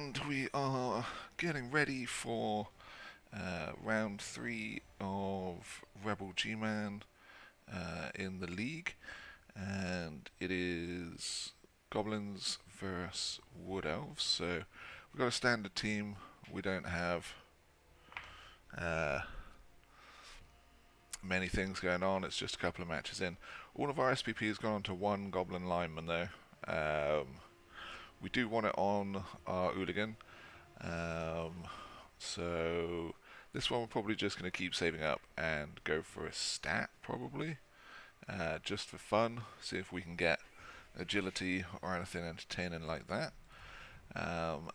And we are getting ready for round 3 of Rebbl G-Man in the league, and it is Goblins versus Wood Elves. So we've got a standard team. We don't have many things going on. It's just a couple of matches in. All of our SPP has gone on to one Goblin lineman though. We do want it on our Hooligan. So this one we're probably just going to keep saving up and go for a stat probably. Just for fun. See if we can get agility or anything entertaining like that.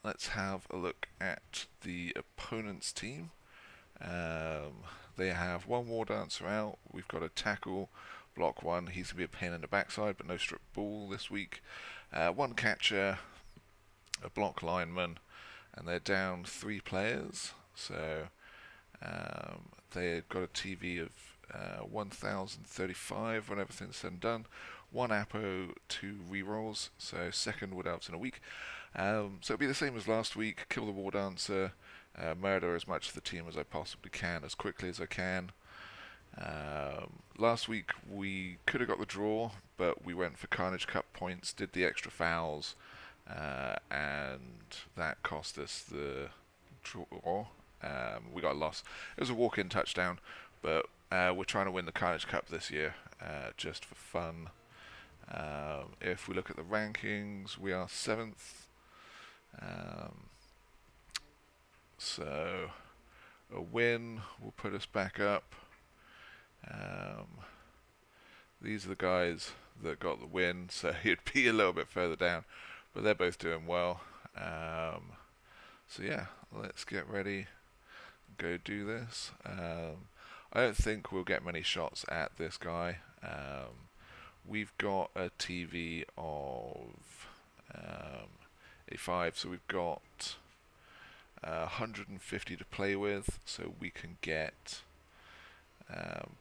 Let's have a look at the opponent's team. They have one War Dancer out. We've got a tackle, block one. He's going to be a pain in the backside, but no strip ball this week. One catcher, a block lineman, and they're down 3 players. So they've got a TV of 1,035 when everything's said and done. 1 Apo, 2 rerolls, so second Wood Elves in a week. So it'll be the same as last week. Kill the War Dancer, murder as much of the team as I possibly can, as quickly as I can. Last week we could have got the draw, but we went for Carnage Cup points, did the extra fouls, and that cost us the draw. We got a loss. It was a walk-in touchdown, but we're trying to win the Carnage Cup this year, just for fun. If we look at the rankings, we are 7th. So a win will put us back up. These are the guys that got the win, so he'd be a little bit further down, but they're both doing well. So yeah, let's get ready, go do this. I don't think we'll get many shots at this guy. We've got a TV of 85, so we've got 150 to play with, so we can get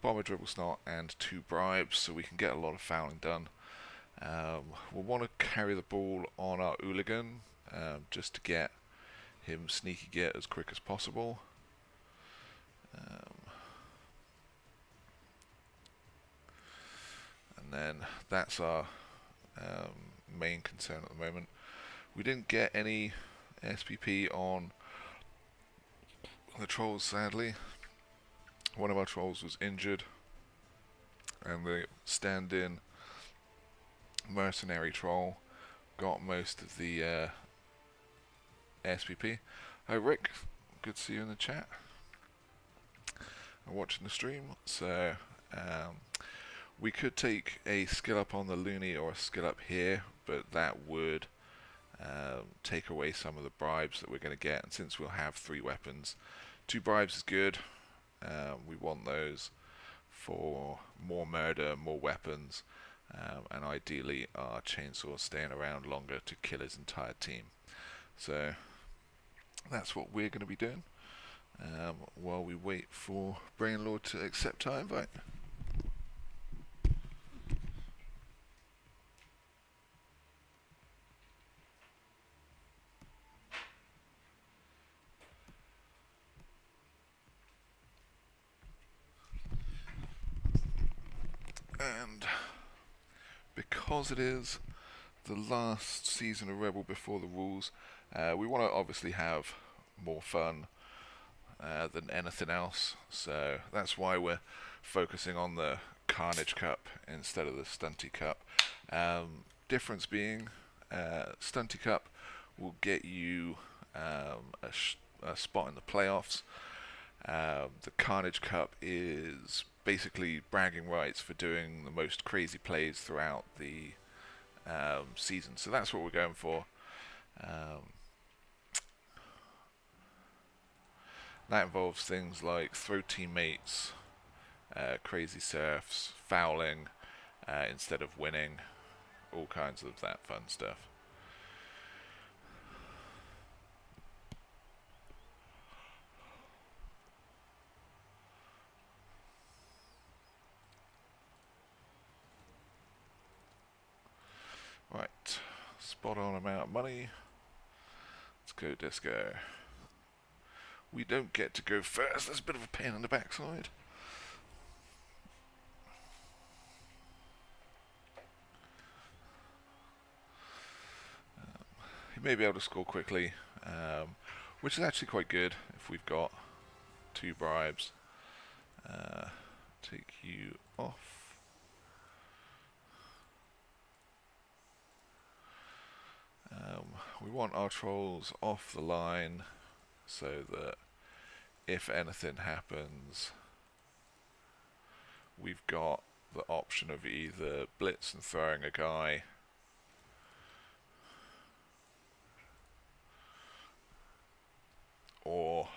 Bomber, Dribble, Snot, and 2 bribes, so we can get a lot of fouling done. We'll want to carry the ball on our Hooligan, just to get him sneaky git as quick as possible. And then that's our main concern at the moment. We didn't get any SPP on the trolls, sadly. One of our trolls was injured, and the stand-in mercenary troll got most of the SPP. Hi Rick, good to see you in the chat. I'm watching the stream, so we could take a skill up on the loony or a skill up here, but that would take away some of the bribes that we're going to get, and since we'll have 3 weapons, 2 bribes is good. We want those for more murder, more weapons, and ideally our chainsaw staying around longer to kill his entire team. So that's what we're going to be doing while we wait for Brainlord to accept our invite. And because it is the last season of Rebbl before the rules, we want to obviously have more fun than anything else, so that's why we're focusing on the Carnage Cup instead of the Stunty Cup. Difference being, Stunty Cup will get you a spot in the playoffs. The Carnage Cup is basically bragging rights for doing the most crazy plays throughout the season. So that's what we're going for. That involves things like throw teammates, crazy surfs, fouling instead of winning, all kinds of that fun stuff. Right, spot on amount of money. Let's Disco, disco. We don't get to go first. That's a bit of a pain in the backside. He may be able to score quickly, which is actually quite good if we've got 2 bribes. Take you off. We want our trolls off the line so that if anything happens, we've got the option of either blitz and throwing a guy, or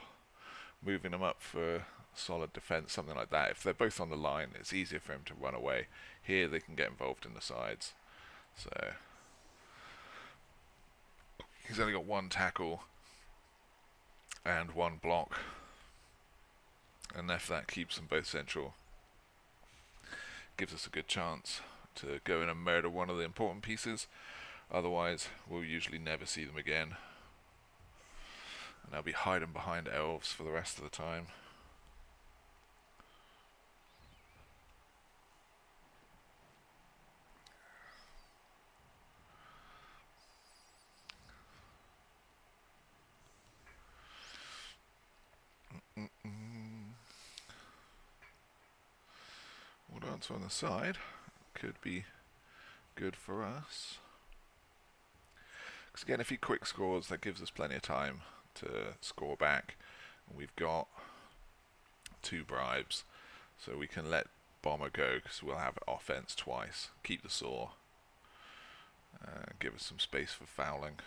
moving them up for solid defense, something like that. If they're both on the line, it's easier for him to run away. Here they can get involved in the sides. So he's only got 1 tackle and 1 block, and if that keeps them both central, gives us a good chance to go in and murder one of the important pieces. Otherwise, we'll usually never see them again, and they'll be hiding behind elves for the rest of the time. Wood Elves on the side could be good for us. Because again, if he quick scores, that gives us plenty of time to score back. And we've got 2 bribes, so we can let Bomber go because we'll have offense twice. Keep the saw. Give us some space for fouling.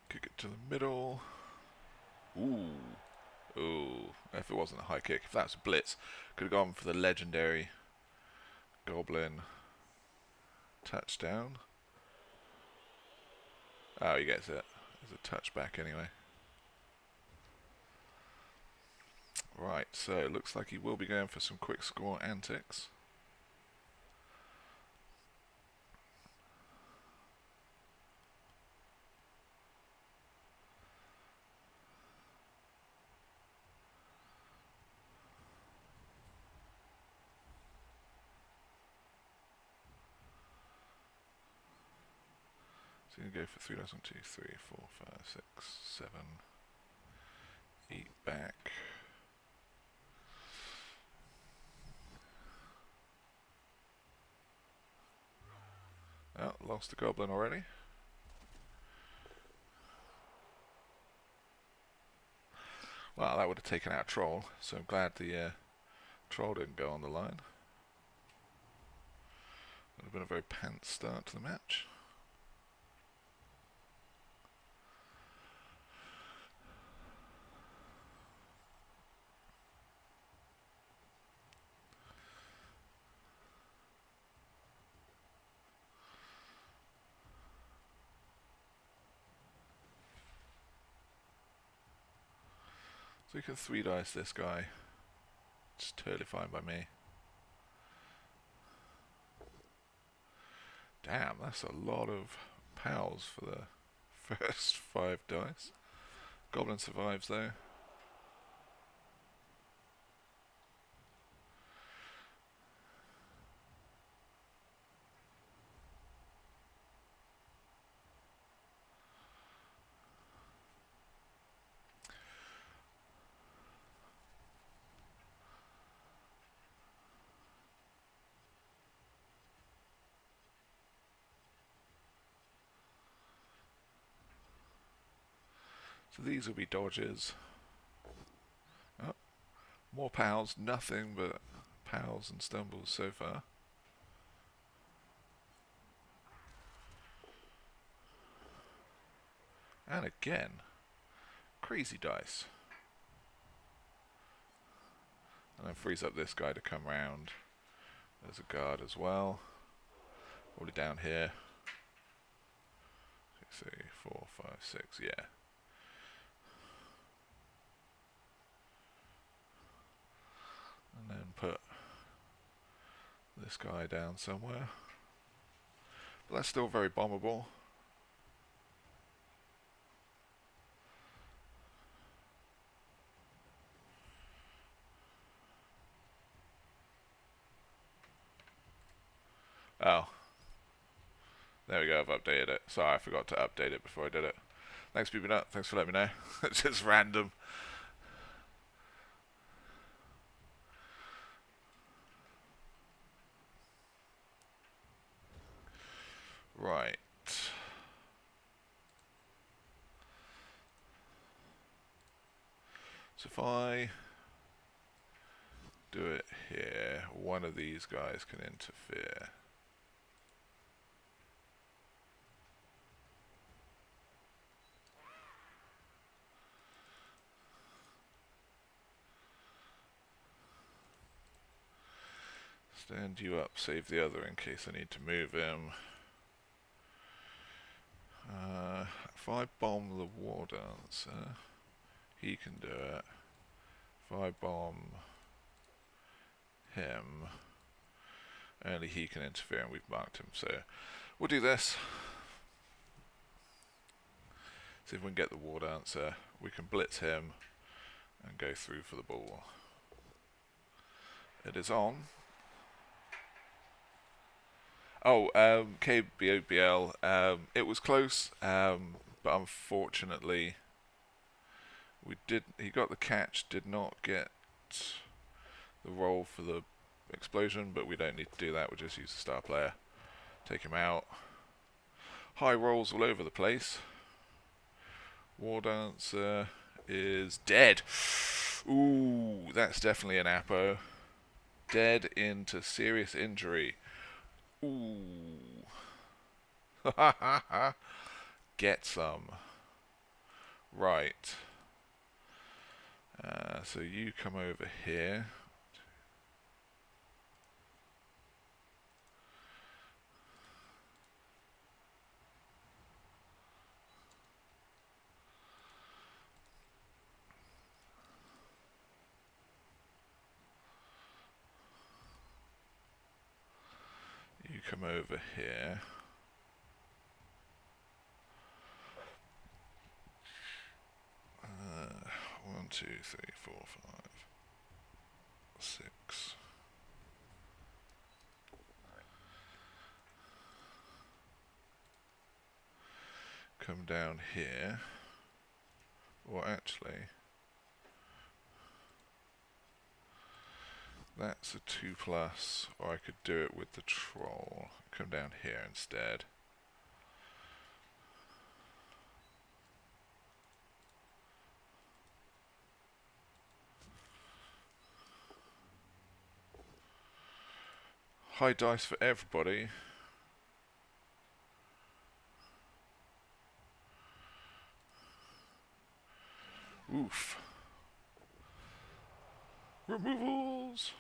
Kick it to the middle. Ooh. Ooh. If it wasn't a high kick, if that's a blitz, could have gone for the legendary Goblin touchdown. Oh, he gets it. There's a touchback anyway. Right, so it looks like he will be going for some quick score antics. So you're going to go for 3 dice, 1, 2, 3, 4, 5, 6, 7, 8 back. Oh, lost the Goblin already. Well, that would have taken out Troll, so I'm glad the Troll didn't go on the line. Would have been a very pants start to the match. So we can 3 dice this guy. It's totally fine by me. Damn, that's a lot of pals for the first 5 dice. Goblin survives though. So these will be dodges. Oh, more pals, nothing but pals and stumbles so far. And again, crazy dice. And then frees up this guy to come round. There's a guard as well. Already down here. 3, 4, 5, 6, yeah. And then put this guy down somewhere. But that's still very bombable. Oh. There we go, I've updated it. Sorry, I forgot to update it before I did it. Thanks, BB3. Thanks for letting me know. It's just random. Right. So if I do it here, one of these guys can interfere. Stand you up, save the other in case I need to move him. If I bomb the War Dancer, he can do it. If I bomb him, only he can interfere, and we've marked him, so we'll do this. See if we can get the War Dancer. We can blitz him and go through for the ball. It is on. Oh, KBOBL. It was close, but unfortunately, he got the catch, did not get the roll for the explosion, but we don't need to do that. We'll just use the star player, take him out. High rolls all over the place. War Dancer is dead. Ooh, that's definitely an Apo. Dead into serious injury. Ooh. Get some. Right. So you come over here. You come over here. One, 2, 3, 4, 5, 6. Come down here. Or actually, that's a 2+, or I could do it with the troll. Come down here instead. High dice for everybody. Oof. Removals!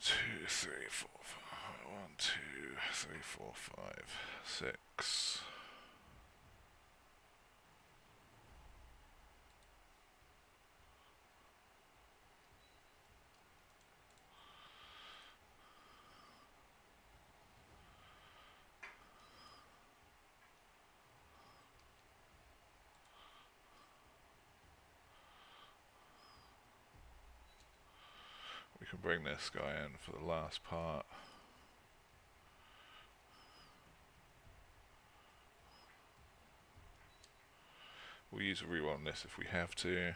Two, 3, 4, 5. 1, 2, 3, 4, 5, 6. We can bring this guy in for the last part. We'll use a reroll on this if we have to.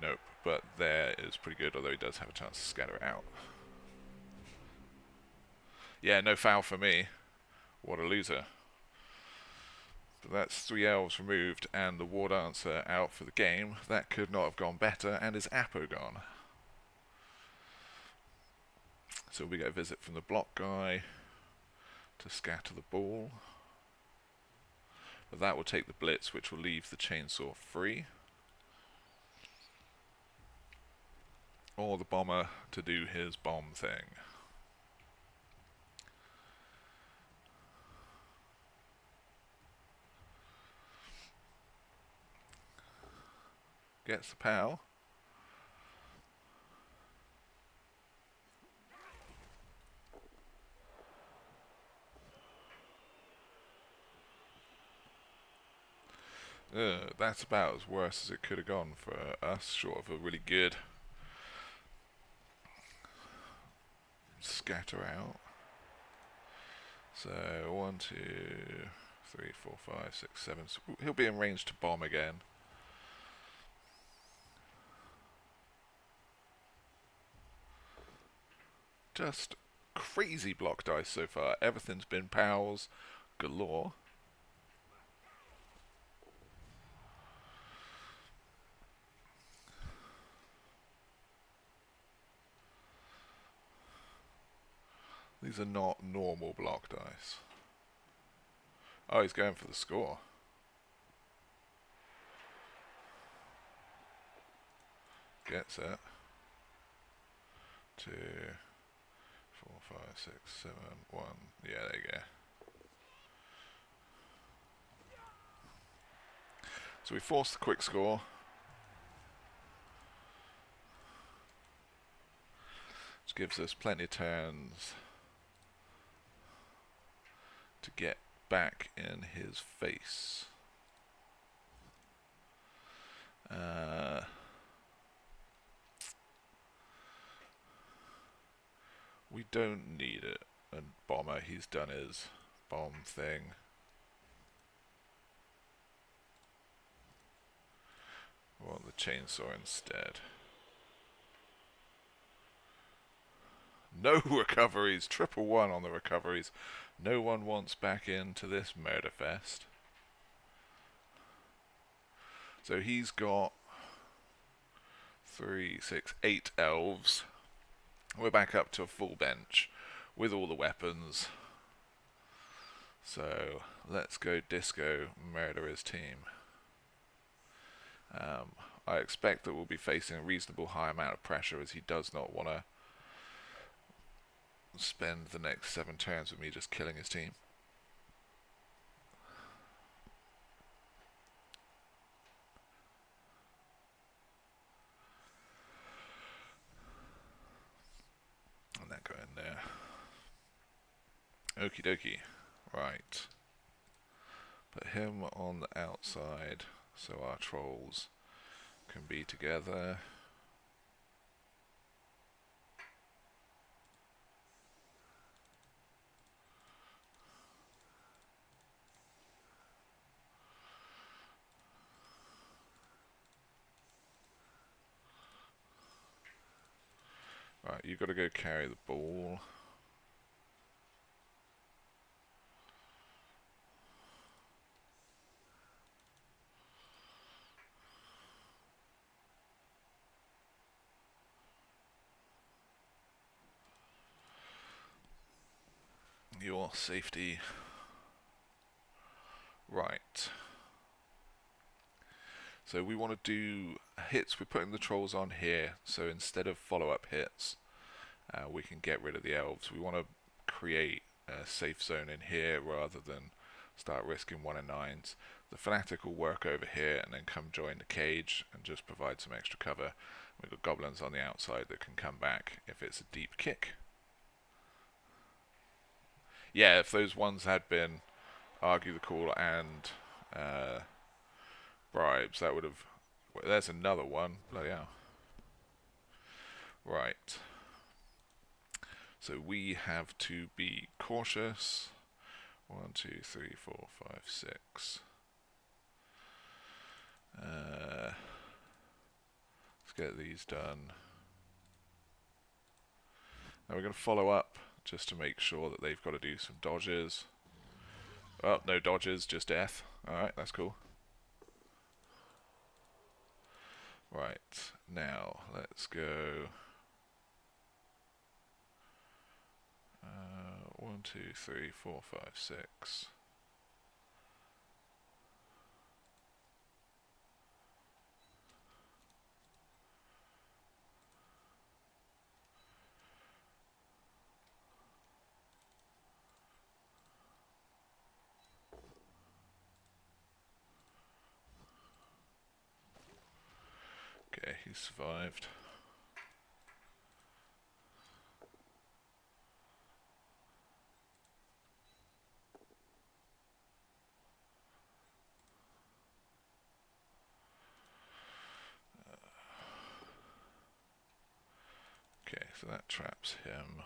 Nope, but there is pretty good, although he does have a chance to scatter it out. Yeah, no foul for me. What a loser. But that's 3 elves removed and the War Dancer out for the game. That could not have gone better, and his Apo gone. So we get a visit from the block guy to scatter the ball. But that will take the blitz, which will leave the chainsaw free. or the bomber to do his bomb thing. Gets the POW. That's about as worse as it could have gone for us, short of a really good scatter out. So 1, 2, 3, 4, 5, 6, 7. So he'll be in range to bomb again. Just crazy block dice so far. Everything's been POWs galore. These are not normal block dice. Oh, he's going for the score. Gets it. 2, 4, 5, 6, 7, 1. Yeah, there you go. So we force the quick score. Which gives us plenty of turns to get back in his face. We don't need it. And bomber, he's done his bomb thing. We want the chainsaw instead. No recoveries. 111 on the recoveries. No one wants back into this murder fest. So he's got 3, 6, 8 elves. We're back up to a full bench with all the weapons. So let's go disco murder his team. I expect that we'll be facing a reasonable high amount of pressure, as he does not want to spend the next 7 turns with me just killing his team. And that go in there. Okie dokie. Right. Put him on the outside so our trolls can be together. Right, you've got to go carry the ball. Your safety. Right. So we want to do hits. We're putting the trolls on here, so instead of follow-up hits, we can get rid of the elves. We want to create a safe zone in here rather than start risking 1 and 9s. The fanatic will work over here and then come join the cage and just provide some extra cover. We've got goblins on the outside that can come back if it's a deep kick. Yeah, if those ones had been argue the call and bribes, that would have... Well, there's another one. Bloody hell. Right. So we have to be cautious. 1, 2, 3, 4, 5, 6. Let's get these done. Now we're going to follow up just to make sure that they've got to do some dodges. Oh, no dodges, just death. Alright, that's cool. Right, now let's go. 1, 2, 3, 4, 5, 6. Okay, he survived. Okay, so that traps him.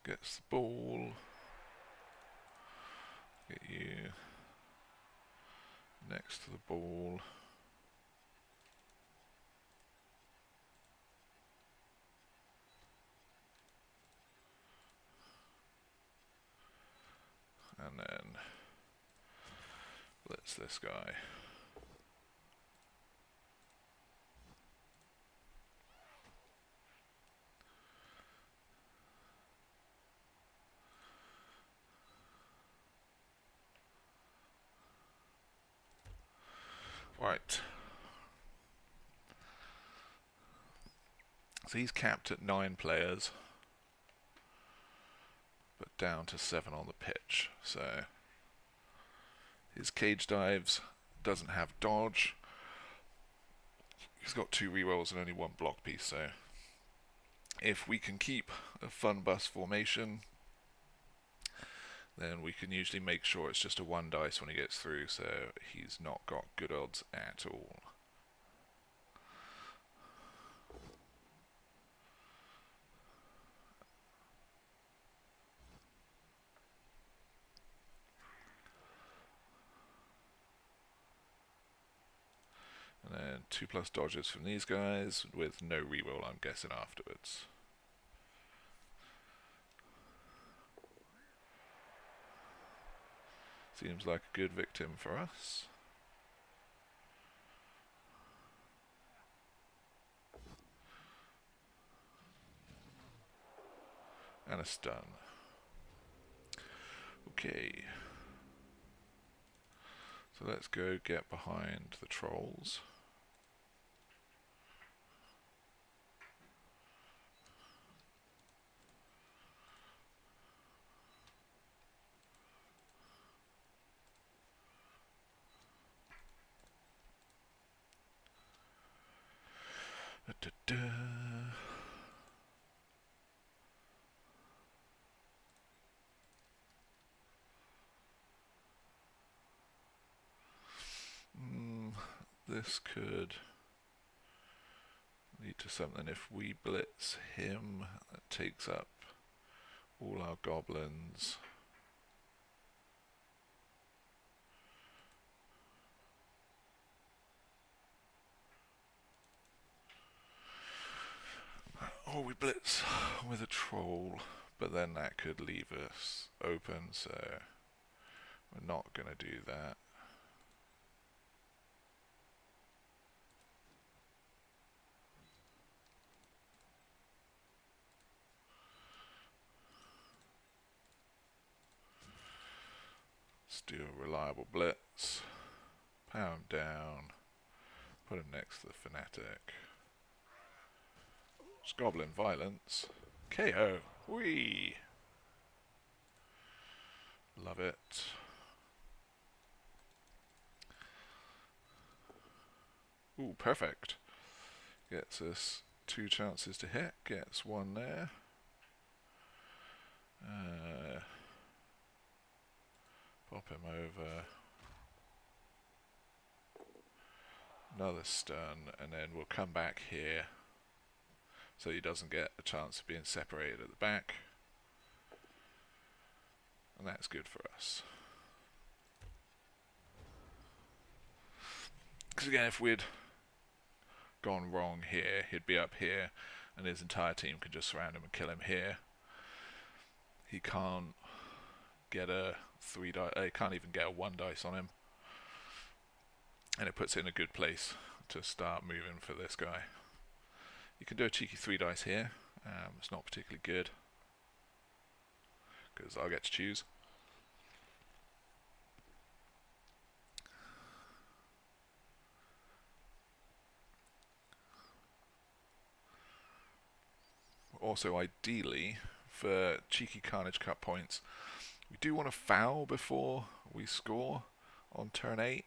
Gets the ball. Get you next to the ball. And then blitz this guy. Right. So he's capped at 9 players, but down to 7 on the pitch. So his cage dives doesn't have dodge. He's got 2 rerolls and only 1 block piece. So if we can keep a fun bus formation, then we can usually make sure it's just a 1 dice when he gets through, so he's not got good odds at all. And then 2+ dodges from these guys with no reroll, I'm guessing, afterwards. Seems like a good victim for us. And a stun. Okay. So let's go get behind the trolls. This could lead to something. If we blitz him, that takes up all our goblins. Or we blitz with a troll, but then that could leave us open, so we're not going to do that. Let's do a reliable blitz. Power him down. Put him next to the fanatic. It's goblin violence. KO. Whee! Love it. Ooh, perfect. Gets us 2 chances to hit. Gets 1 there. Pop him over. Another stun, and then we'll come back here so he doesn't get a chance of being separated at the back. And that's good for us. Because again, if we'd gone wrong here, he'd be up here, and his entire team could just surround him and kill him here. He can't get a 3 dice, he can't even get a 1 dice on him. And it puts it in a good place to start moving for this guy. You can do a cheeky 3 dice here. It's not particularly good, because I'll get to choose. also ideally, for cheeky Carnage cut points, we do want to foul before we score on turn 8.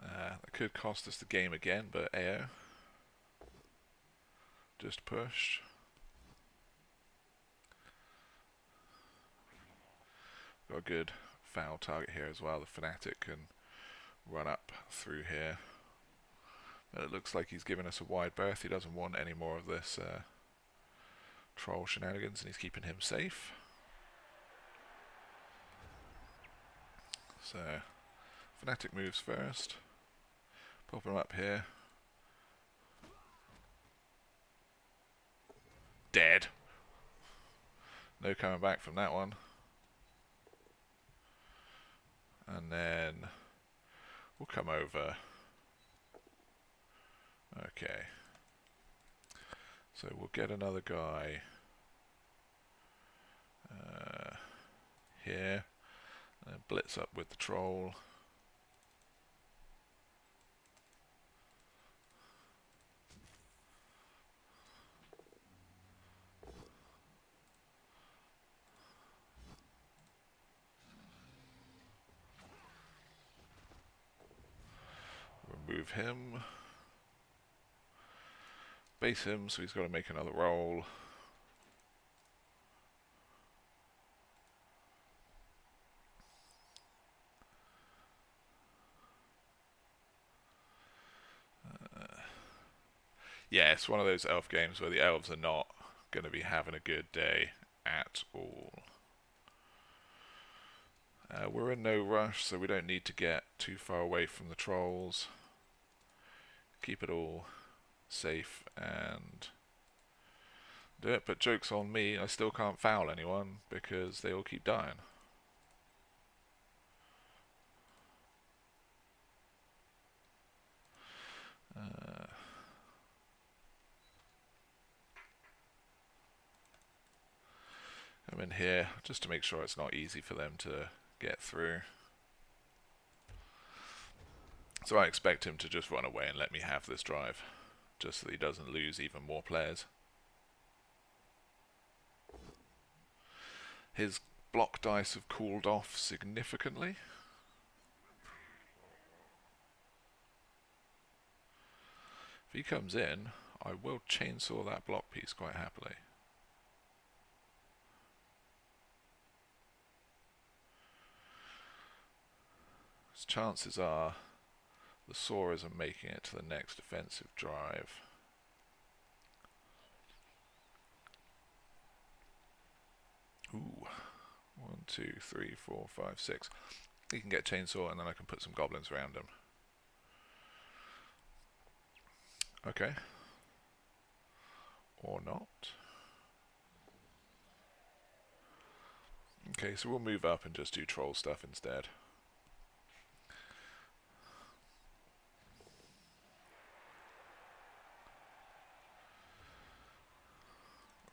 That could cost us the game again, but AO. Just push. Got a good foul target here as well. The Fanatic can run up through here. But it looks like he's given us a wide berth. He doesn't want any more of this troll shenanigans, and he's keeping him safe. So, Fanatic moves first. Pop him up here. Dead. No coming back from that one. And then we'll come over. Okay. So we'll get another guy here. And blitz up with the troll. Remove him. Base him, so he's got to make another roll. Yeah, it's one of those elf games where the elves are not going to be having a good day at all. We're in no rush, so we don't need to get too far away from the trolls. Keep it all safe and do it, but joke's on me, I still can't foul anyone because they all keep dying. I'm in here just to make sure it's not easy for them to get through. So I expect him to just run away and let me have this drive, just so that he doesn't lose even more players. His block dice have cooled off significantly. If he comes in, I will chainsaw that block piece quite happily. Chances are the Saurers are making it to the next offensive drive. Ooh. 1, 2, 3, 4, 5, 6. He can get chainsaw and then I can put some goblins around him. Okay. Or not. Okay, so we'll move up and just do troll stuff instead.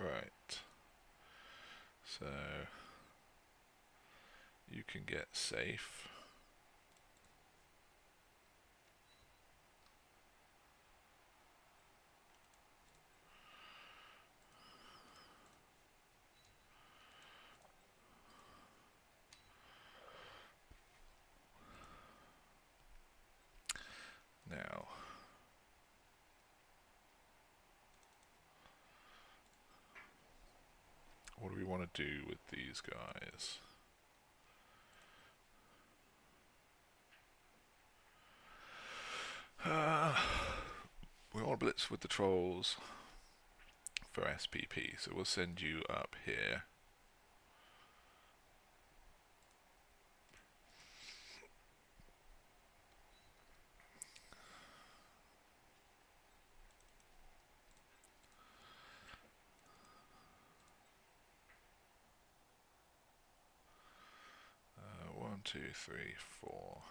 Right. So you can get safe. Now, what do we want to do with these guys? We want to blitz with the trolls for SPP, so we'll send you up here. One, two, three, four.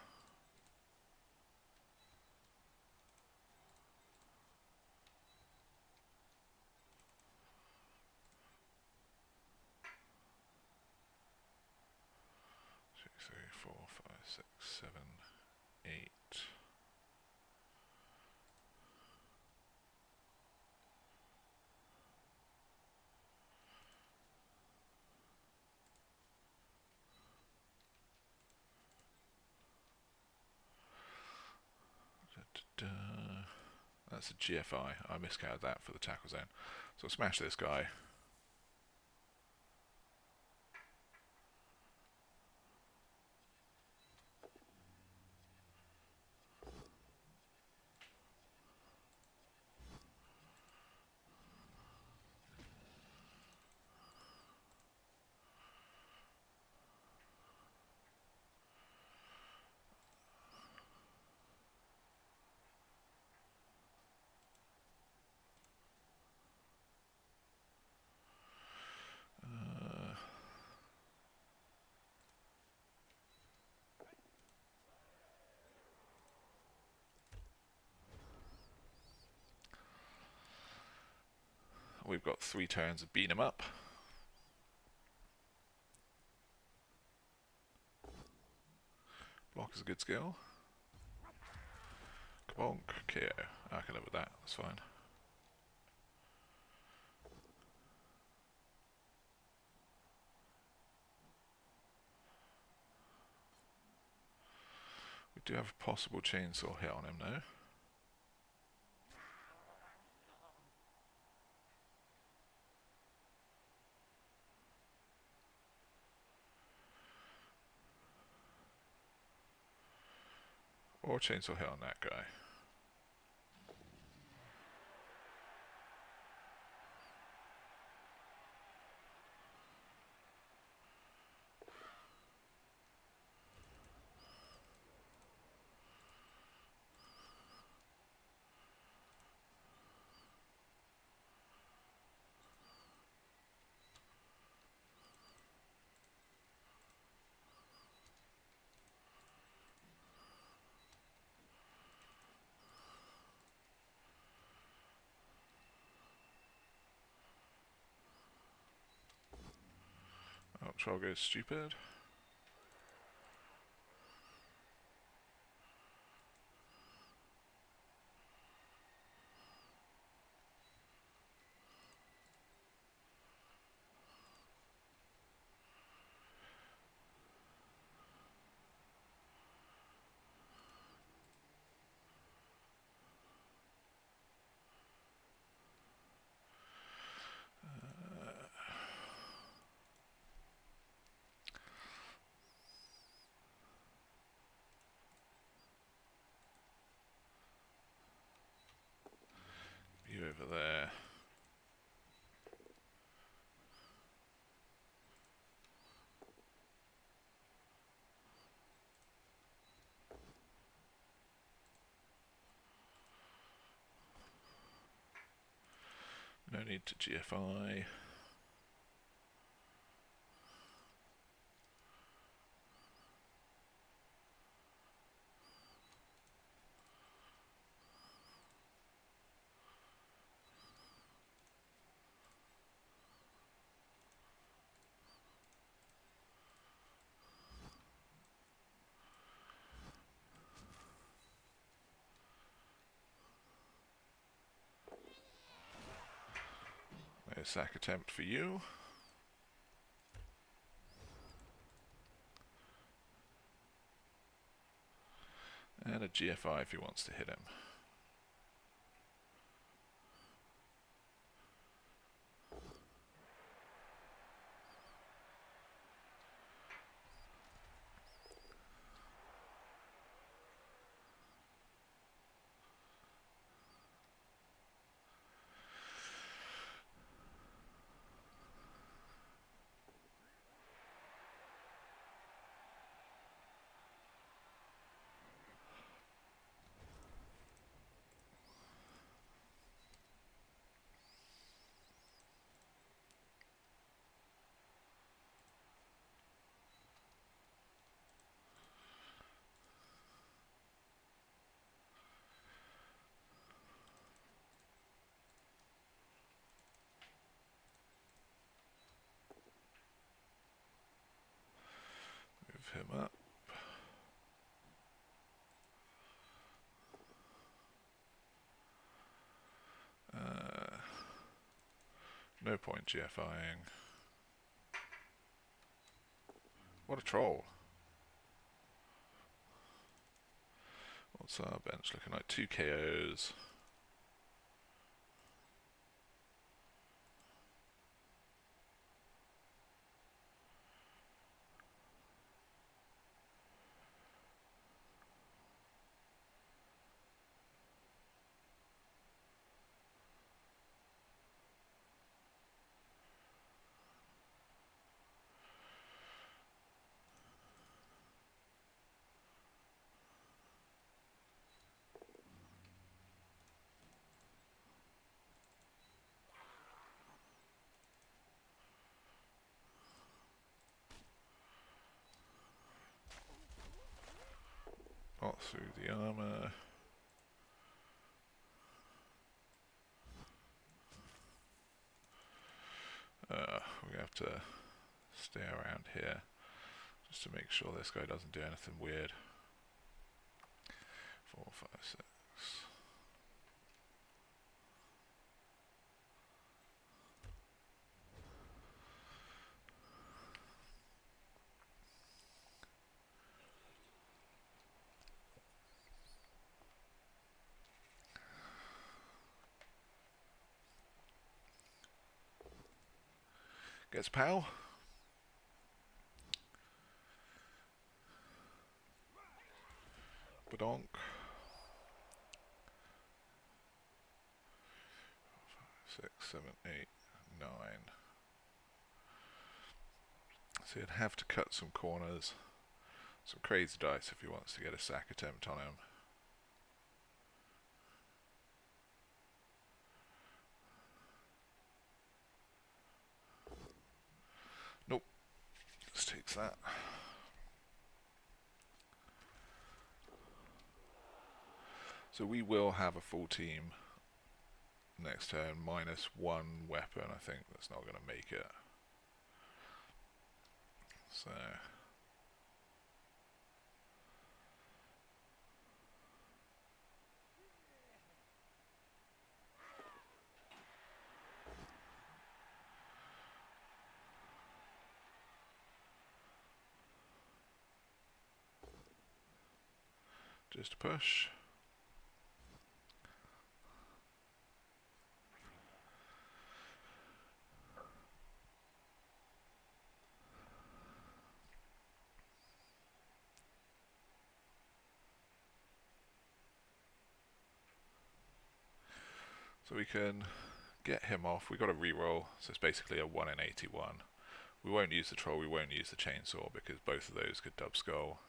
Two, three, four, five, six, 7, 8. That's a GFI. I miscounted that for the tackle zone. So I'll smash this guy. We've got 3 turns of beating him up. Block is a good skill. Kabonk, KO. I can live with that, that's fine. We do have a possible chainsaw hit on him now. Or chainsaw hit on that guy. Oh, Troll goes stupid. You over there. No need to GFI. No sack attempt for you. And a GFI if he wants to hit him. Move him up. No point GFIing. What a troll. What's our bench looking like? 2 KOs. Got through the armour. We have to stay around here just to make sure this guy doesn't do anything weird. 4, 5, 6. Gets pal. Badonk. 6, 7, 8, 9. So you'd have to cut some corners. Some crazy dice if he wants to get a sack attempt on him. Nope. Just takes that. So we will have a full team next turn, minus 1 weapon. I think that's not going to make it. So just a push. So we can get him off. We've got a reroll, so it's basically a 1 in 81. We won't use the troll, we won't use the chainsaw because both of those could dub skull.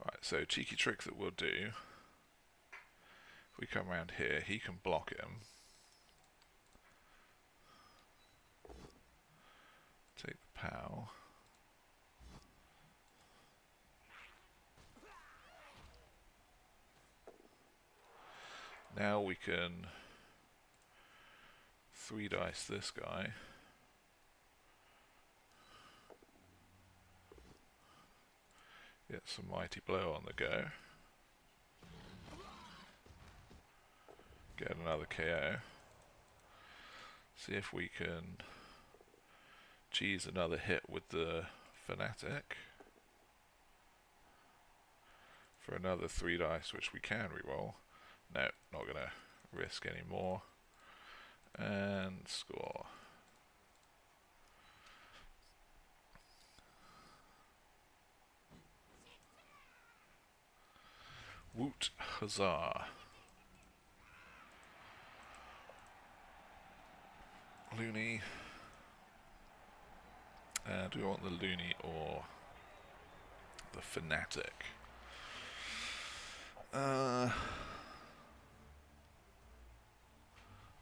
Right, so cheeky trick that we'll do. If we come around here, he can block him. Take the POW. Now we can 3 dice this guy. Get some mighty blow on the go. Get another KO. See if we can cheese another hit with the Fanatic. For another 3 dice, which we can reroll. No, not going to risk any more. And score. Woot huzzah. Loony. Do we want the Loony or the Fanatic? I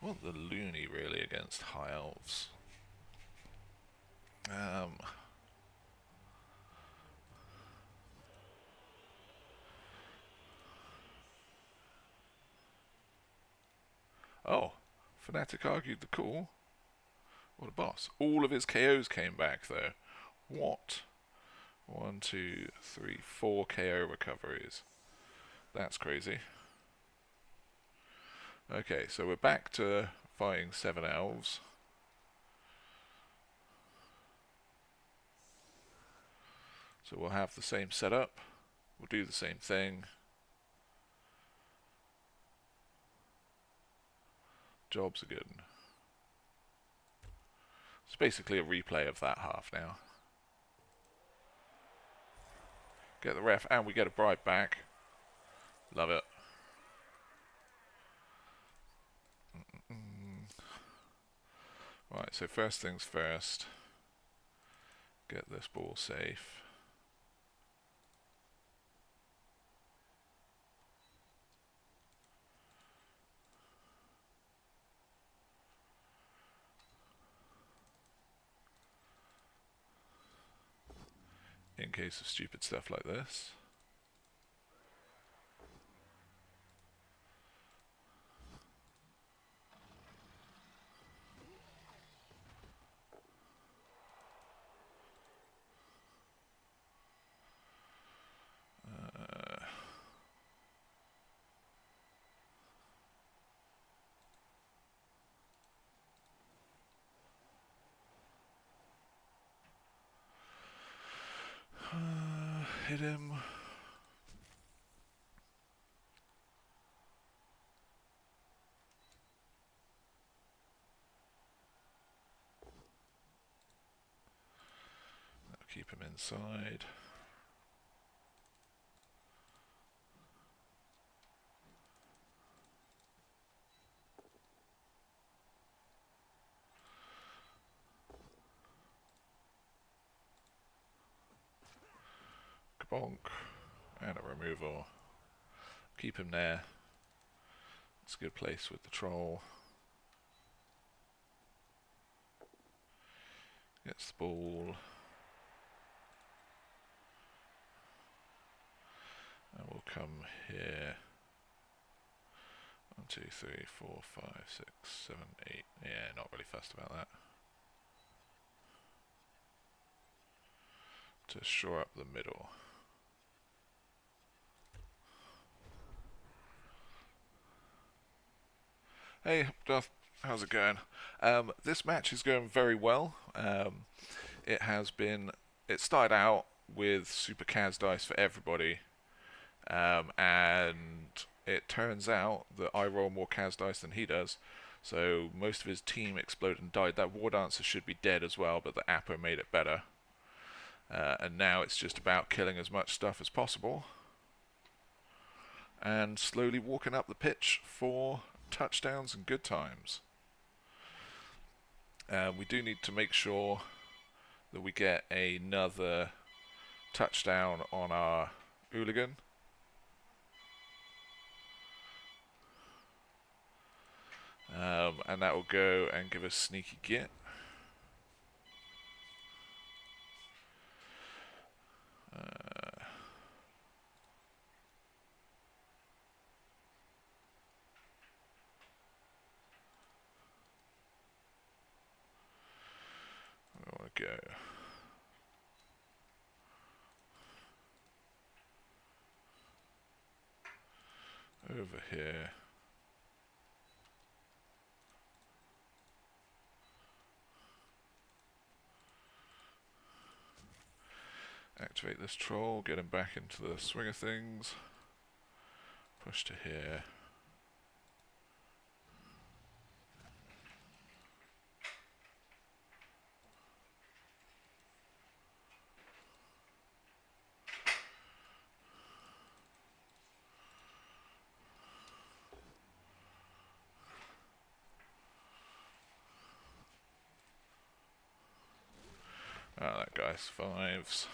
want the Loony really against High Elves. Oh, Fanatic argued the call. What a boss. All of his KOs came back though. What? 1, 2, 3, 4 KO recoveries. That's crazy. Okay, so we're back to fighting 7 elves. So we'll have the same setup. We'll do the same thing. Jobs are good. It's basically a replay of that half now. Get the ref and we get a bribe back. Love it. Right, so first things first, get this ball safe. In case of stupid stuff like this. Hit him. That'll keep him inside. Bonk. And a removal. Keep him there. It's a good place with the troll. Gets the ball. And we'll come here. 1, 2, 3, 4, 5, 6, 7, 8. Yeah, not really fussed about that. To shore up the middle. Hey, Duff, how's it going? This match is going very well. It started out with Super Kaz dice for everybody, and it turns out that I roll more Kaz dice than he does, so most of his team exploded and died. That War Dancer should be dead as well, but the Apo made it better. And now it's just about killing as much stuff as possible, and slowly walking up the pitch for touchdowns and good times. We do need to make sure that we get another touchdown on our hooligan. And that will go and give us sneaky git. I want to go. Over here. Activate this troll, get him back into the swing of things. Push to here. Oh, that guy survives.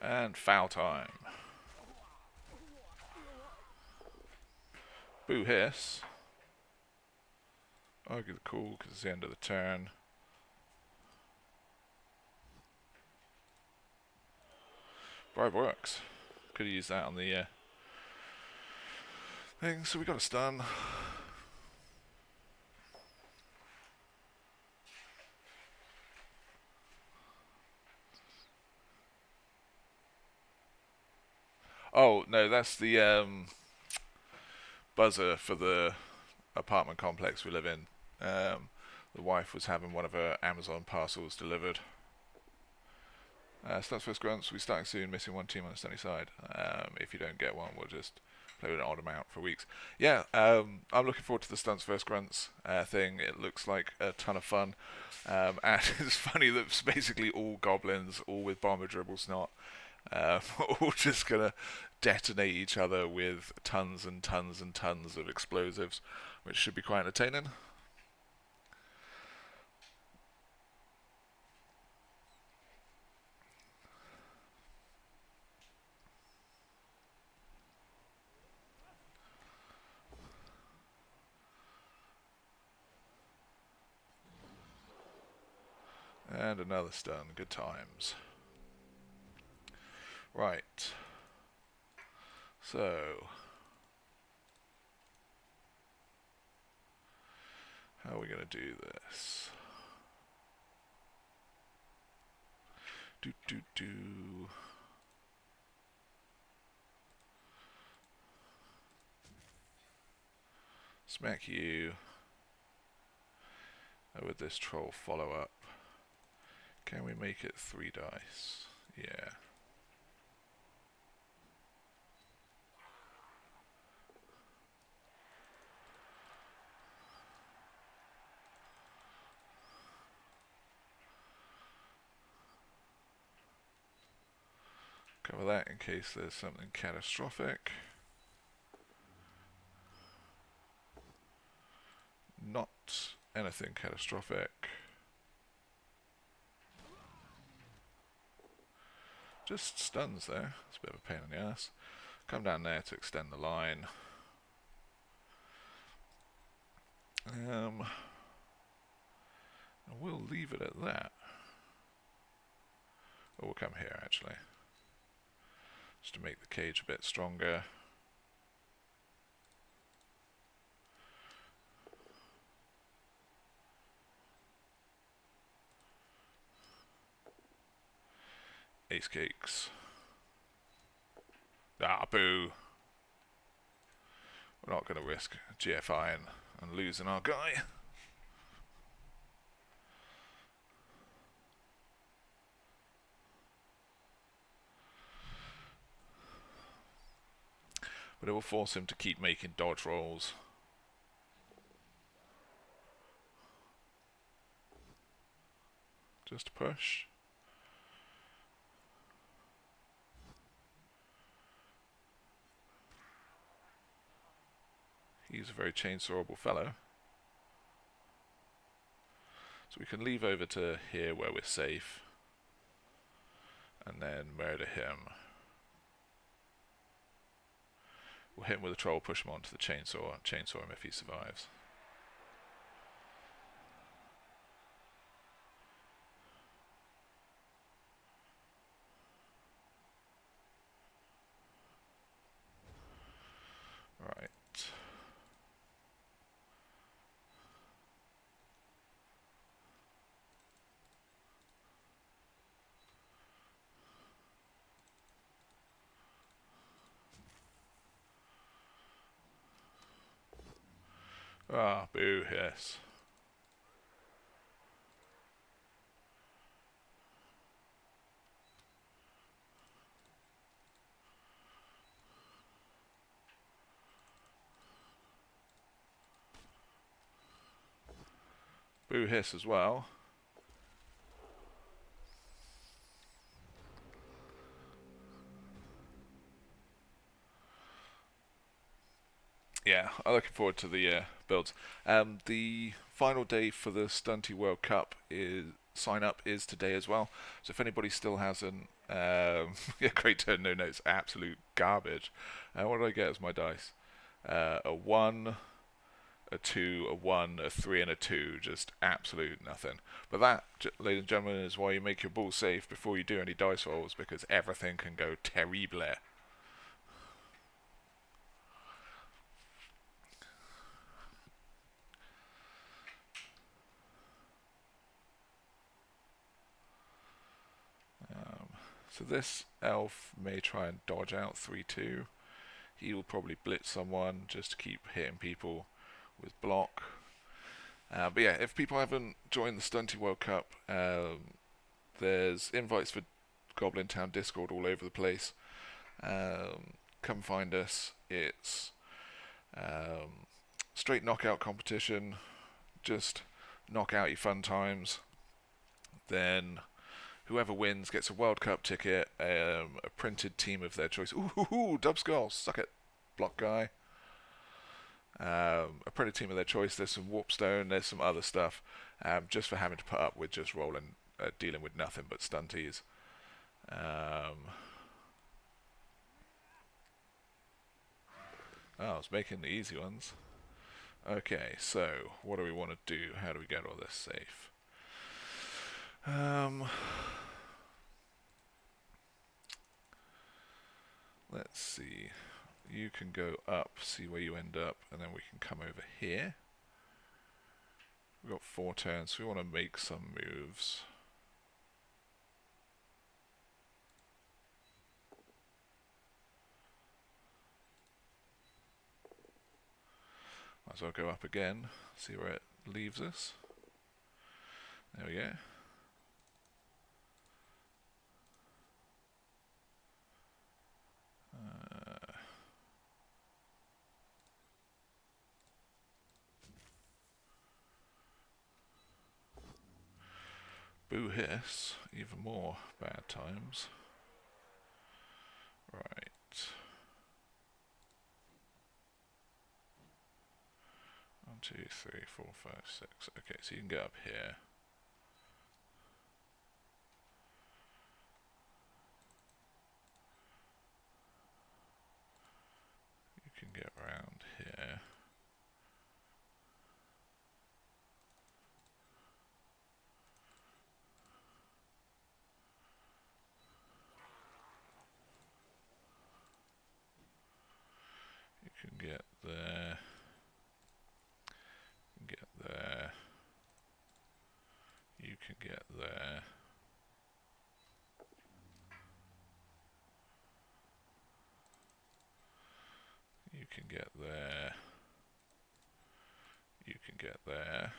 And foul time. Boo hiss. Argue the call because it's the end of the turn. Bribe works. Could have used that on the thing, so we got a stun. Oh, no, that's the buzzer for the apartment complex we live in. The wife was having one of her Amazon parcels delivered. Starts first grunts, we starting soon, missing one team on the sunny side. If you don't get one, we'll just play with an odd amount for weeks. Yeah, I'm looking forward to the stunts first grunts thing. It looks like a ton of fun. And it's funny that it's basically all goblins, all with bomber dribble snot. All just gonna detonate each other with tons and tons and tons of explosives, which should be quite entertaining. And another stun. Good times. Right. So, how are we going to do this? Do. Smack you. With this troll follow-up. Can we make it 3 dice? Yeah. Cover that in case there's something catastrophic. Not anything catastrophic. Just stuns there. It's a bit of a pain in the ass. Come down there to extend the line. And we'll leave it at that. Or we'll come here actually. Just to make the cage a bit stronger. Ace cakes. Ah, boo. We're not going to risk GFI and losing our guy. But it will force him to keep making dodge rolls. Just push. He's a very chainsawable fellow. So we can leave over to here where we're safe. And then murder him. We'll hit him with a troll, push him onto the chainsaw him if he survives. Right. Ah, boo, yes. Boo hiss as well. Yeah, I'm looking forward to the builds. The final day for the Stunty World Cup sign up is today as well. So if anybody still hasn't, yeah, great turn, no notes, absolute garbage. What did I get as my dice? A 1, a 2, a 1, a 3, and a 2. Just absolute nothing. But that, ladies and gentlemen, is why you make your ball safe before you do any dice rolls, because everything can go terrible. So this elf may try and dodge out 3-2. He will probably blitz someone just to keep hitting people with block. But yeah, if people haven't joined the Stunty World Cup, there's invites for Goblin Town Discord all over the place. Come find us. It's straight knockout competition. Just knock out your fun times. Then Whoever wins gets a World Cup ticket, a printed team of their choice. Ooh, Dubskull, suck it, block guy. A printed team of their choice. There's some Warpstone. There's some other stuff. Just for having to put up with just rolling, dealing with nothing but stunties. I was making the easy ones. Okay, so what do we want to do? How do we get all this safe? Let's see. You can go up, see where you end up, and then we can come over here. We've got 4 turns, so we want to make some moves. Might as well go up again, see where it leaves us. There we go. Boo hiss, even more bad times. Right. 1, 2, 3, 4, 5, 6. Okay, so you can get up here. You can get around here. You can get there. You can get there. You can get there. You can get there. You can get there.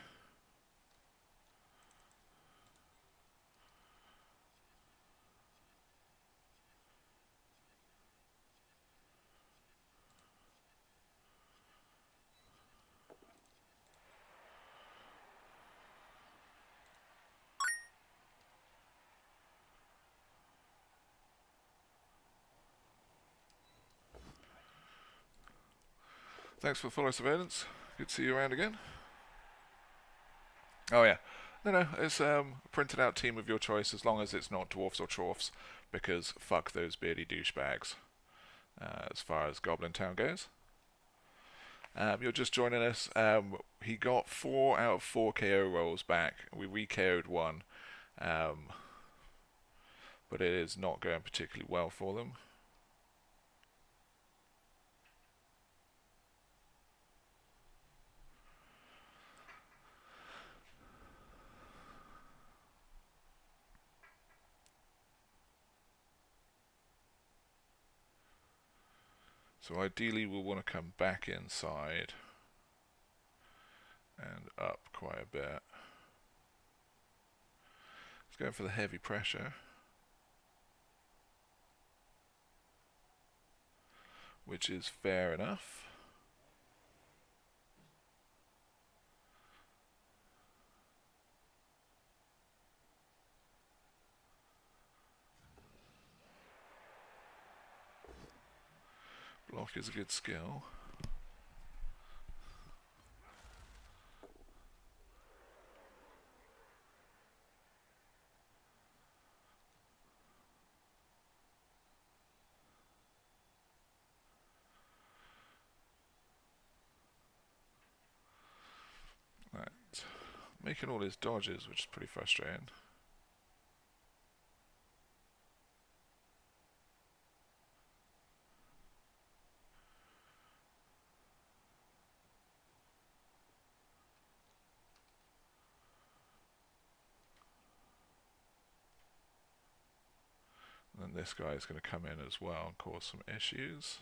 Thanks for the follow, surveillance. Good to see you around again. Oh yeah. No, it's a printed out team of your choice as long as it's not dwarfs or chorfs, because fuck those beardy douchebags. As far as Goblin Town goes. You're just joining us. He got 4 out of 4 KO rolls back. We re-KO'd 1. But it is not going particularly well for them. So ideally we'll want to come back inside and up quite a bit. Let's go for the heavy pressure, which is fair enough. Block is a good skill. Right. Making all his dodges, which is pretty frustrating. And then this guy is going to come in as well and cause some issues.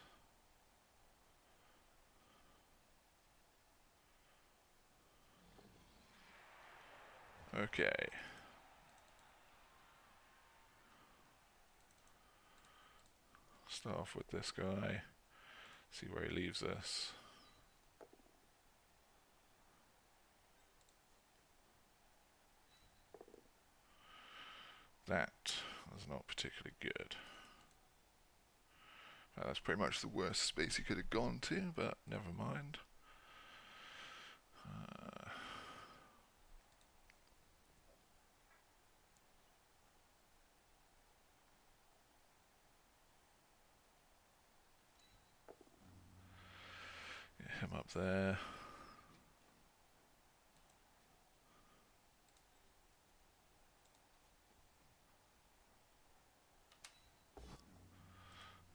Okay. Start off with this guy. See where he leaves us. That was not particularly good. That's pretty much the worst space he could have gone to, but never mind. Get him up there.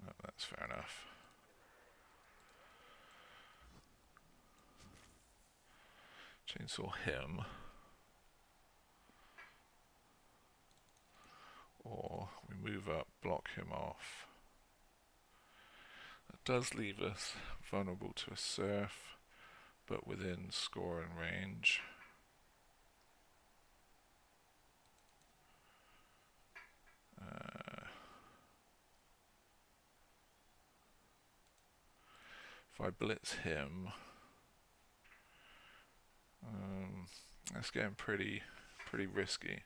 Oh, that's fair enough. Chainsaw him. Or we move up, block him off. That does leave us vulnerable to a surf, but within score and range. If I blitz him, that's getting pretty risky.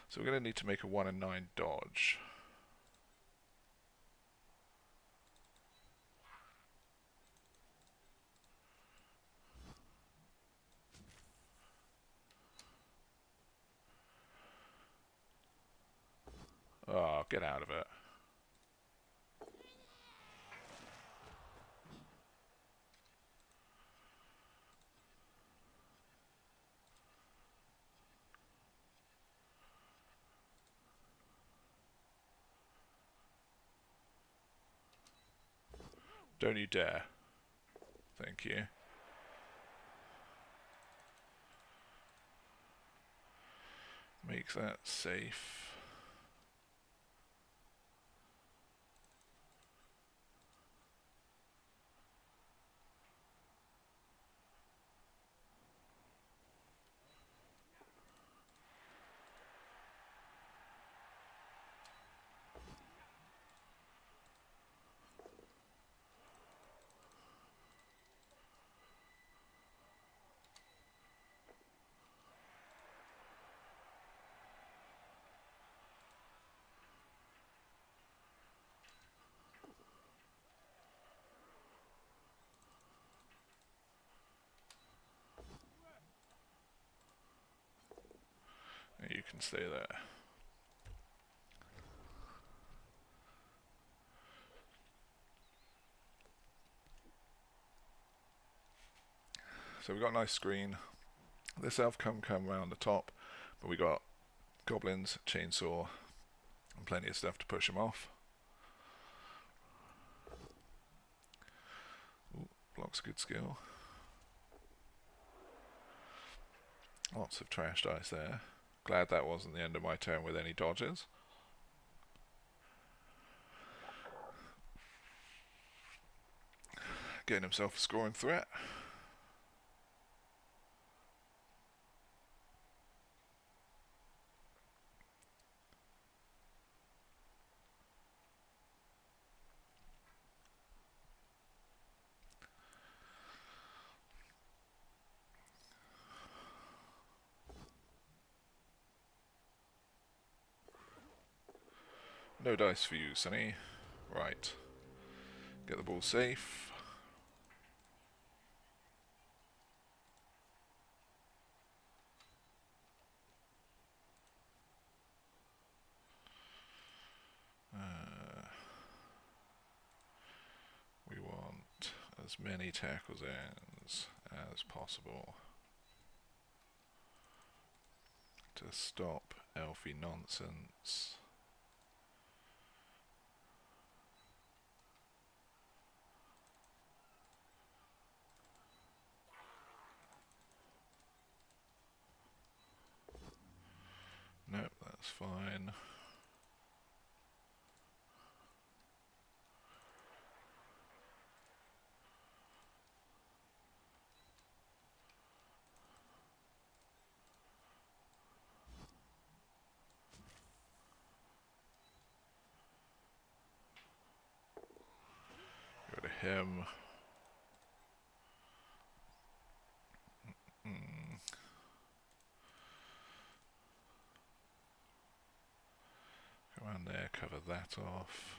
So we're going to need to make a 1 in 9 dodge. Oh, get out of it. Don't you dare. Thank you. Make that safe. You can stay there. So we got a nice screen. This elf come around the top, but we got goblins, chainsaw, and plenty of stuff to push him off. Ooh, blocks a good skill. Lots of trash dice there. Glad that wasn't the end of my turn with any dodges. Getting himself a scoring threat. No dice for you, Sonny. Right. Get the ball safe. We want as many tackle zones as possible to stop elfie nonsense. Nope, that's fine. Go to him. down there, cover that off.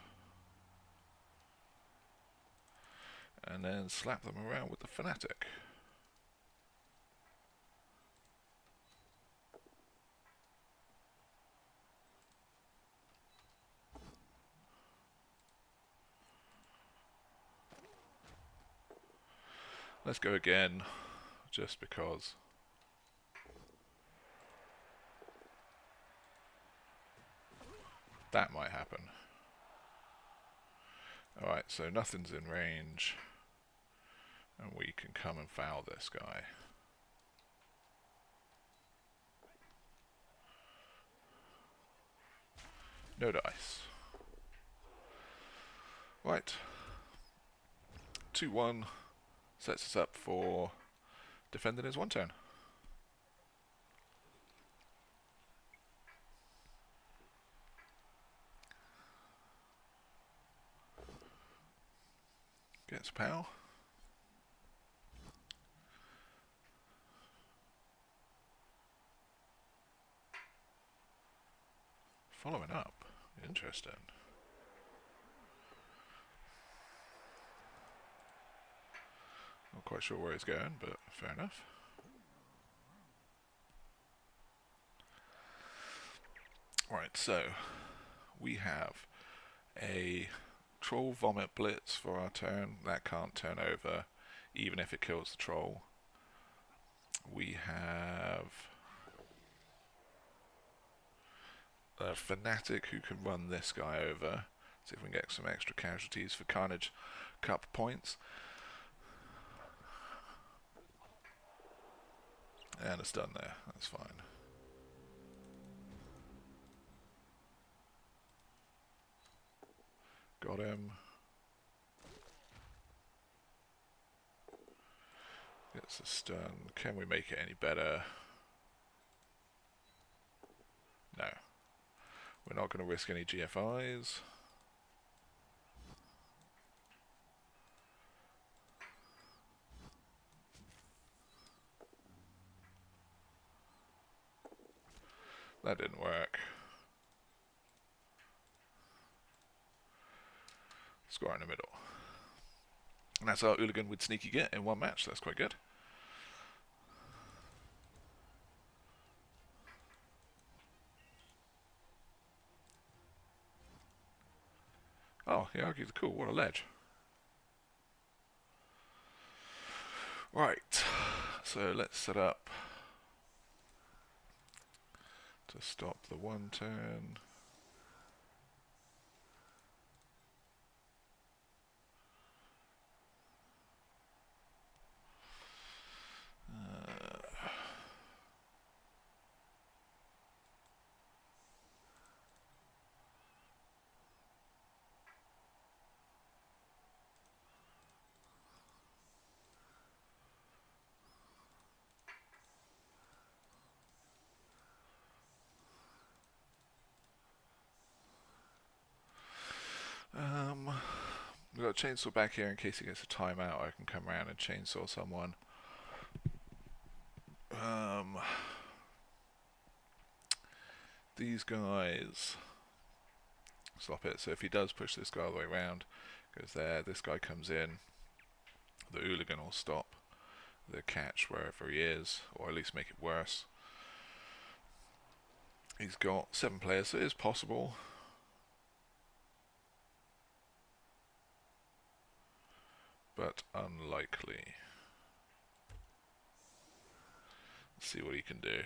And then slap them around with the Fanatic. Let's go again, just because. That might happen. Alright, so nothing's in range. And we can come and foul this guy. No dice. Right. 2-1 sets us up for defending his 1 turn. Gets power. Following up. Interesting. Not quite sure where he's going, but fair enough. Right, so we have a Troll Vomit Blitz for our turn. That can't turn over, even if it kills the troll. We have a Fanatic who can run this guy over. See if we can get some extra casualties for Carnage Cup points. And it's done there. That's fine. Got him. Gets a stun. Can we make it any better? No. We're not going to risk any GFIs. That didn't work. Score in the middle. And that's our Hooligan with Sneaky Git in 1 match. That's quite good. Oh, he argued cool. What a ledge. Right. So let's set up to stop the 1 turn. We've got a chainsaw back here in case he gets a timeout. I can come around and chainsaw someone. These guys stop it. So if he does push this guy all the way around, goes there, this guy comes in, the Hooligan will stop the catch wherever he is, or at least make it worse. He's got 7 players, so it is possible. But unlikely. Let's see what he can do.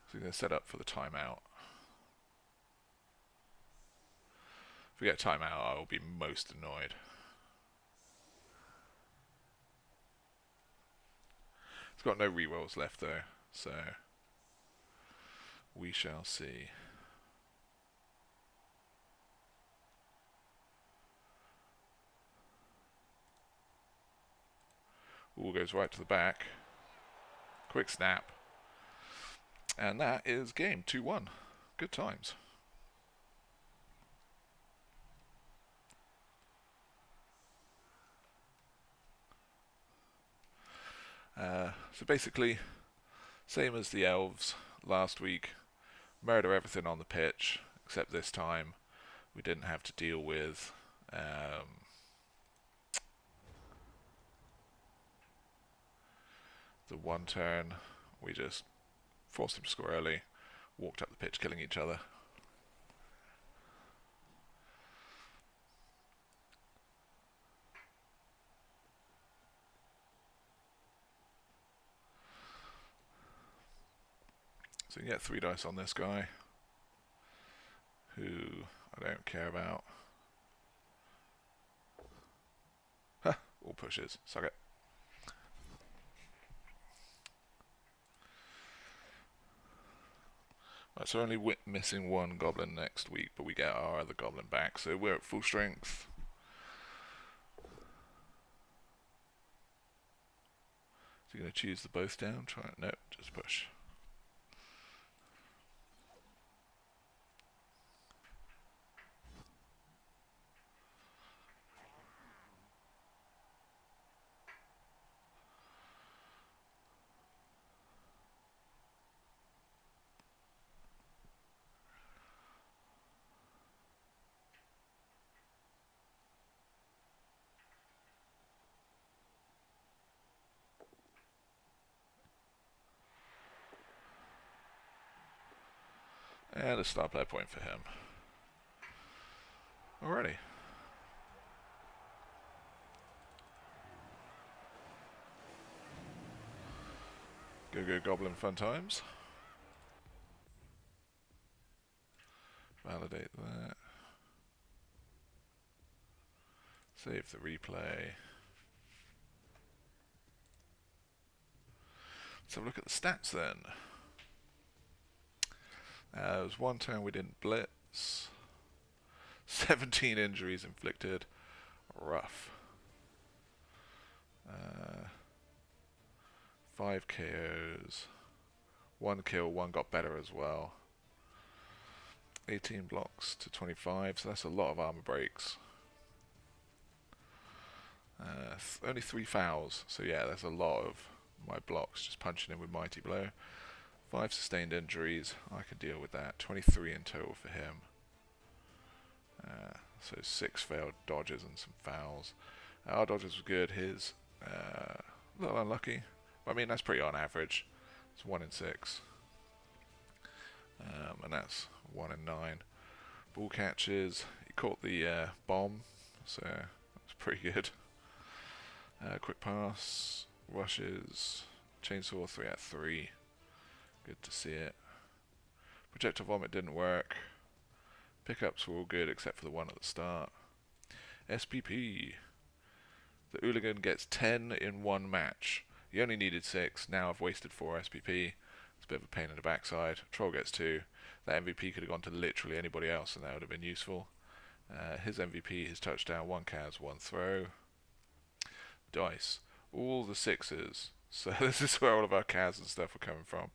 So he's going to set up for the timeout. If we get a timeout, I will be most annoyed. It's got no rerolls left though, so we shall see. All goes right to the back. Quick snap. And that is game 2-1. Good times. So basically, Same as the elves last week. Murder everything on the pitch, except this time we didn't have to deal with the one turn. We just forced them to score early, walked up the pitch killing each other. So you can get 3 dice on this guy, who I don't care about. Ha! All pushes. Suck it. Right, so only missing 1 goblin next week, but we get our other goblin back, so we're at full strength. So you're going to choose the both down? Try it. No, just push. And a star player point for him. Alrighty. Go goblin fun times. Validate that. Save the replay. Let's have a look at the stats then. There was 1 turn we didn't blitz. 17 injuries inflicted. Rough. 5 KOs. 1 kill, 1 got better as well. 18 blocks to 25, so that's a lot of armor breaks. Only 3 fouls, so yeah, there's a lot of my blocks just punching in with Mighty Blow. 5 sustained injuries, I can deal with that. 23 in total for him. So 6 failed dodges and some fouls. Our dodges were good, his a little unlucky. But I mean, that's pretty on average. It's 1 in 6. And that's 1 in 9. Ball catches, he caught the bomb, so that's pretty good. Quick pass, rushes, chainsaw 3 out of 3. Good to see it. Projectile vomit didn't work. Pickups were all good except for the one at the start. SPP. The Hooligan gets 10 in 1 match. He only needed 6. Now I've wasted 4 SPP. It's a bit of a pain in the backside. Troll gets 2. That MVP could have gone to literally anybody else and that would have been useful. His MVP, his touchdown, 1 cas, 1 throw. Dice. All the 6s. So this is where all of our cas and stuff are coming from.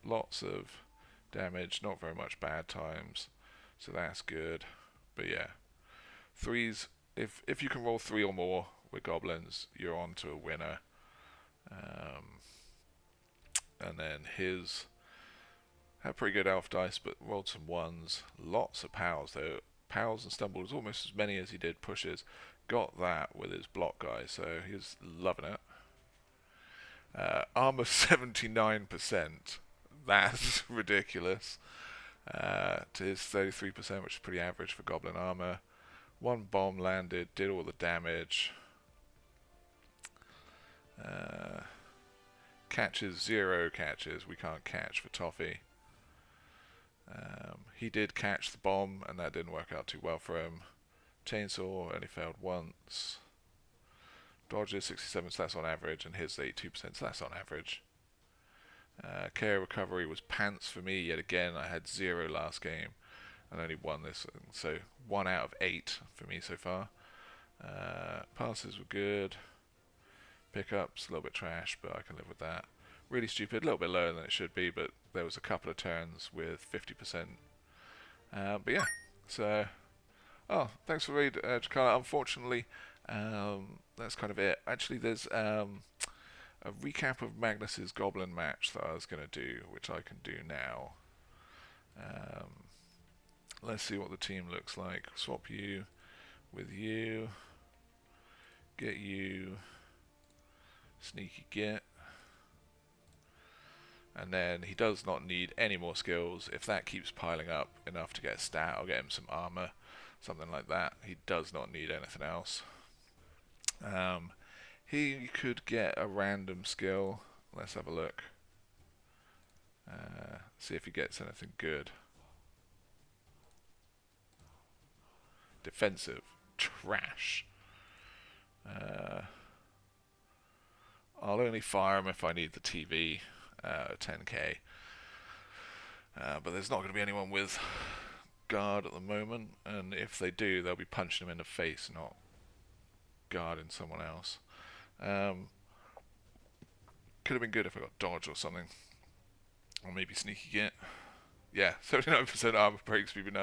Lots of damage, not very much bad times. So that's good. But yeah. 3s, if you can roll 3 or more with goblins, you're on to a winner. And then his had pretty good elf dice, but rolled some 1s. Lots of pals though. Pals and stumbles, almost as many as he did pushes. Got that with his block guy, so he was loving it. Armor 79%. That's ridiculous. To his 33%, which is pretty average for goblin armor. 1 bomb landed, did all the damage. Catches 0 catches. We can't catch for Toffee. He did catch the bomb, and that didn't work out too well for him. Chainsaw only failed once. Dodges 67, so that's on average, and his 82%, so that's on average. KO recovery was pants for me yet again. I had 0 last game and only 1 this, so 1 out of 8 for me so far. Passes were good. Pickups a little bit trash, but I can live with that. Really stupid, a little bit lower than it should be, but there was a couple of turns with 50%. But yeah, so thanks for reading, Jakarta. Unfortunately, that's kind of it. Actually, there's a a recap of Magnus's Goblin match that I was going to do, which I can do now. Let's see what the team looks like. Swap you with you. Get you. Sneaky get. And then he does not need any more skills. If that keeps piling up enough to get a stat, I'll get him some armor, something like that. He does not need anything else. He could get a random skill. Let's have a look. See if he gets anything good. Defensive. Trash. I'll only fire him if I need the TV. 10k. But there's not going to be anyone with guard at the moment, and if they do, they'll be punching him in the face, not guarding someone else. Could have been good if I got dodge or something, or maybe sneaky get. Yeah, 79% armor break speed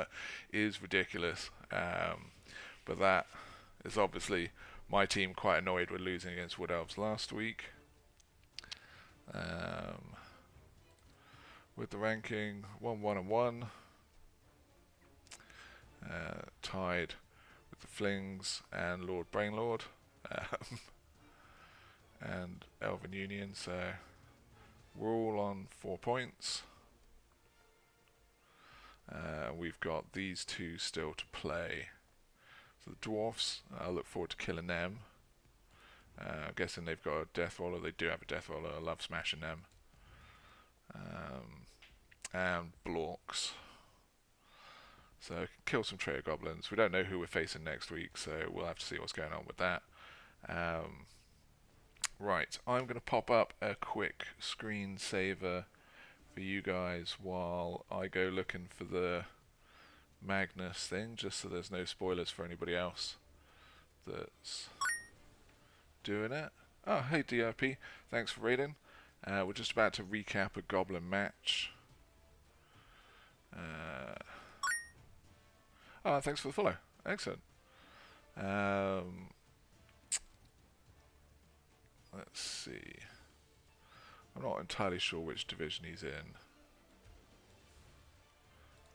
is ridiculous. But that is obviously my team quite annoyed with losing against Wood Elves last week. With the ranking 1-1-1, tied with the Flings and Lord Brainlord and Elven Union, so we're all on 4 points. We've got these two still to play. So the Dwarfs, I look forward to killing them. I'm guessing they've got a Death Roller. They do have a Death Roller. I love smashing them. And Blorks. So kill some Trader Goblins. We don't know who we're facing next week, so we'll have to see what's going on with that. Right, I'm going to pop up a quick screensaver for you guys while I go looking for the Magnus thing, just so there's no spoilers for anybody else that's doing it. Oh, hey DRP, thanks for raiding. We're just about to recap a Goblin match. Oh, thanks for the follow. Excellent. Let's see. I'm not entirely sure which division he's in,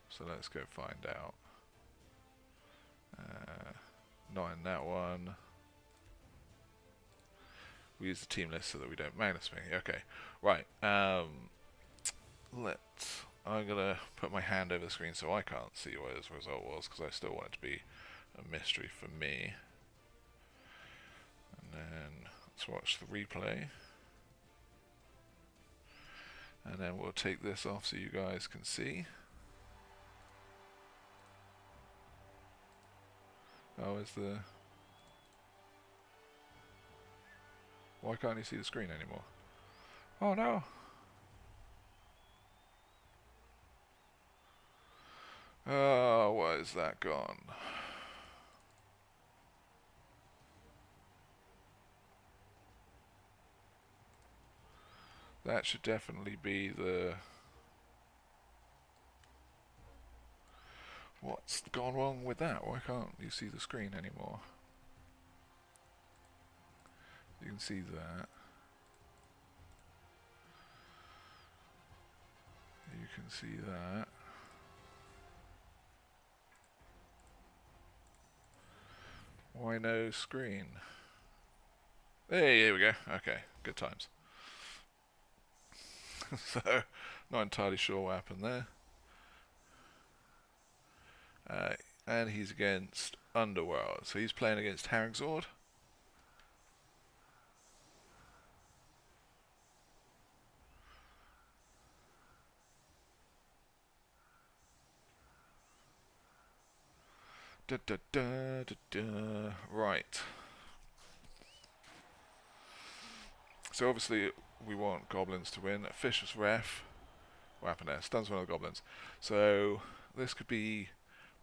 so let's go find out. Not in that one. We use the team list so that we don't Magnus me. Okay, right. I'm gonna put my hand over the screen so I can't see what his result was, because I still want it to be a mystery for me. And then let's watch the replay. And then we'll take this off so you guys can see. Oh, is the... Why can't you see the screen anymore? Oh no! Oh, why is that gone? That should definitely be the... What's gone wrong with that? Why can't you see the screen anymore? You can see that. You can see that. Why no screen? Hey, here we go. Okay, good times. So, not entirely sure what happened there. And he's against Underworld. So he's playing against Harringzord. Right. So obviously we want Goblins to win. Fisher's Ref. What happened there? Stuns one of the Goblins. So this could be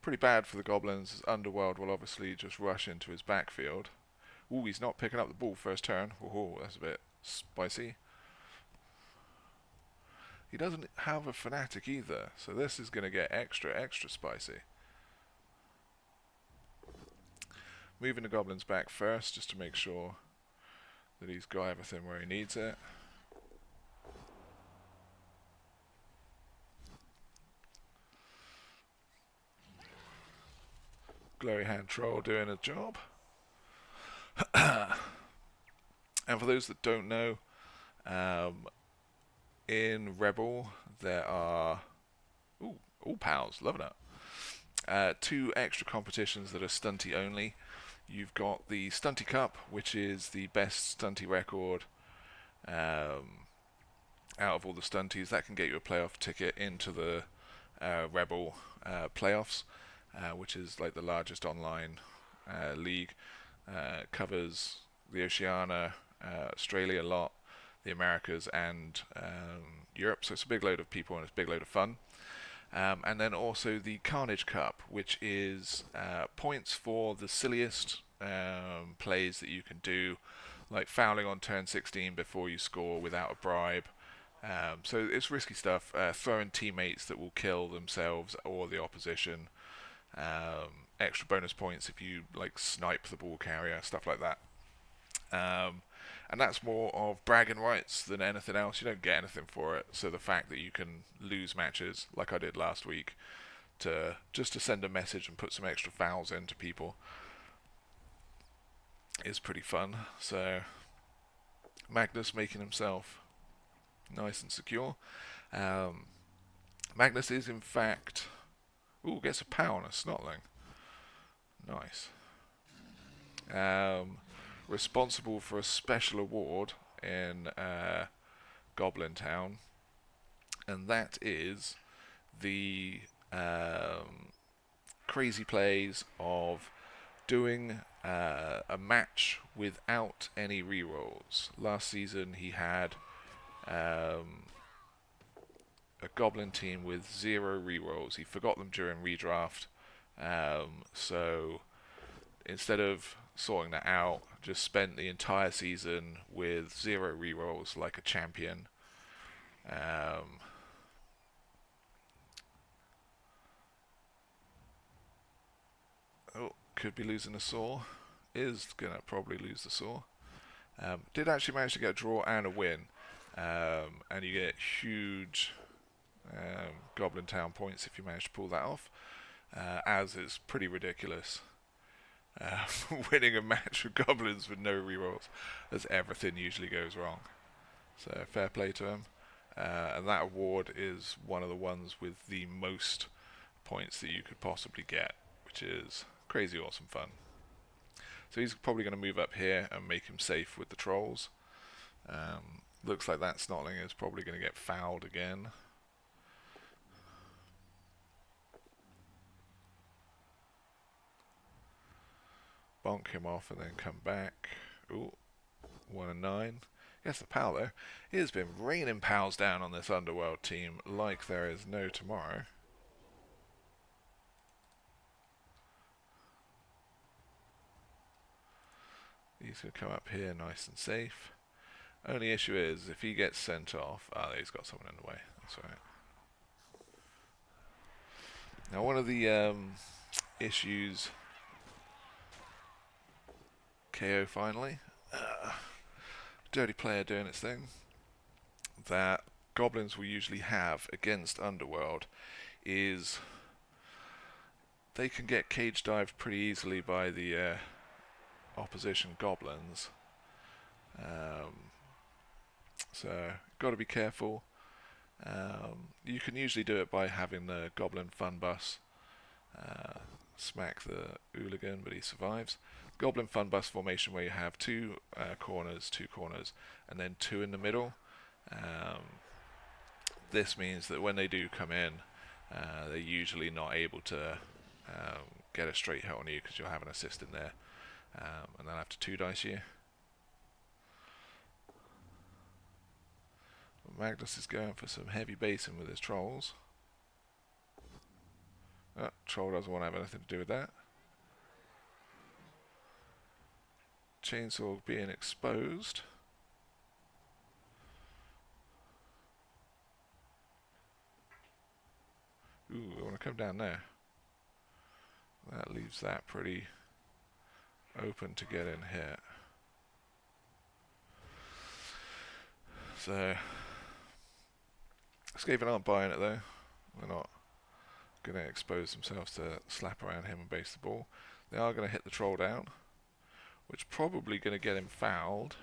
pretty bad for the Goblins, as Underworld will obviously just rush into his backfield. Ooh, he's not picking up the ball first turn. Ooh, that's a bit spicy. He doesn't have a Fanatic either, so this is going to get extra spicy. Moving the Goblins back first, just to make sure that he's got everything where he needs it. Glowy Hand Troll doing a job. And for those that don't know, in Rebbl there are all pals, loving it. 2 extra competitions that are stunty only. You've got the Stunty Cup, which is the best stunty record out of all the stunties. That can get you a playoff ticket into the Rebbl playoffs, which is like the largest online league. Covers the Oceania, Australia a lot, the Americas, and Europe. So it's a big load of people and it's a big load of fun. And then also the Carnage Cup, which is points for the silliest plays that you can do, like fouling on turn 16 before you score without a bribe. So it's risky stuff. Throwing teammates that will kill themselves or the opposition. Extra bonus points if you like snipe the ball carrier, stuff like that. And that's more of bragging rights than anything else. You don't get anything for it. So the fact that you can lose matches, like I did last week, just to send a message and put some extra fouls into people, is pretty fun. So Magnus making himself nice and secure. Magnus is in fact, gets a POW and a Snotling. Nice. Responsible for a special award in Goblin Town, and that is the crazy plays of doing a match without any rerolls. Last season he had a Goblin team with 0 rerolls. He forgot them during redraft, so instead of sorting that out, just spent the entire season with 0 rerolls like a champion. Could be losing a saw. Is gonna probably lose the saw. Did actually manage to get a draw and a win, and you get huge Goblin Town points if you manage to pull that off, as it's pretty ridiculous. Winning a match with Goblins with no rerolls, as everything usually goes wrong. So fair play to him. And that award is one of the ones with the most points that you could possibly get, which is crazy awesome fun. So he's probably going to move up here and make him safe with the trolls. Looks like that Snotling is probably going to get fouled again. Bonk him off and then come back. 1 and 9. Yes, the PAL though. It has been raining PALs down on this Underworld team like there is no tomorrow. He's going to come up here nice and safe. Only issue is, if he gets sent off... he's got someone in the way. That's alright. Now, one of the issues... KO finally. Dirty player doing its thing. That Goblins will usually have against Underworld is... they can get cage dived pretty easily by the opposition Goblins. So, got to be careful. You can usually do it by having the Goblin Fun Bus smack the hooligan, but he survives. Goblin Fun Bus formation, where you have 2 corners, and then 2 in the middle. This means that when they do come in, they're usually not able to get a straight hit on you because you'll have an assist in there, and they'll have to 2 dice you. Magnus is going for some heavy basing with his trolls. Troll doesn't want to have anything to do with that. Chainsaw being exposed. I want to come down there. That leaves that pretty open to get in here. So, Skaven aren't buying it though. They're not going to expose themselves to slap around him and base the ball. They are going to hit the troll down, which is probably going to get him fouled.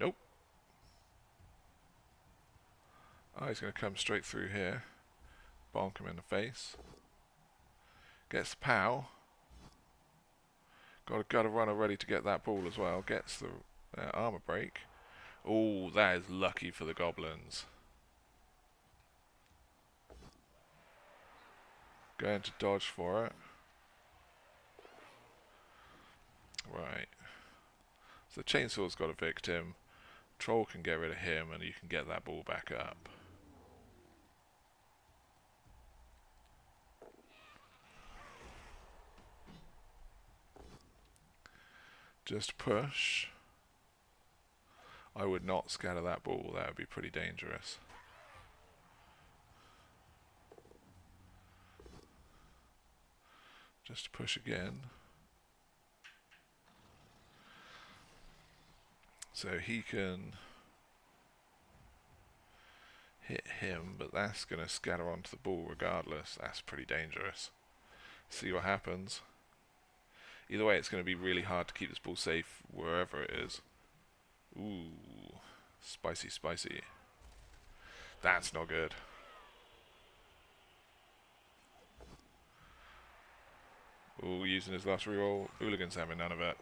Nope. Oh, he's going to come straight through here. Bonk him in the face. Gets the POW. Got a runner ready to get that ball as well. Gets the armor break. Oh, that is lucky for the Goblins. Going to dodge for it. Right. So the chainsaw's got a victim. Troll can get rid of him and you can get that ball back up. Just push. I would not scatter that ball, that would be pretty dangerous. Just push again. So he can hit him, but that's going to scatter onto the ball regardless. That's pretty dangerous. See what happens. Either way, it's going to be really hard to keep this ball safe wherever it is. Ooh, spicy, spicy. That's not good. Ooh, using his last reroll. Hooligan's having none of it.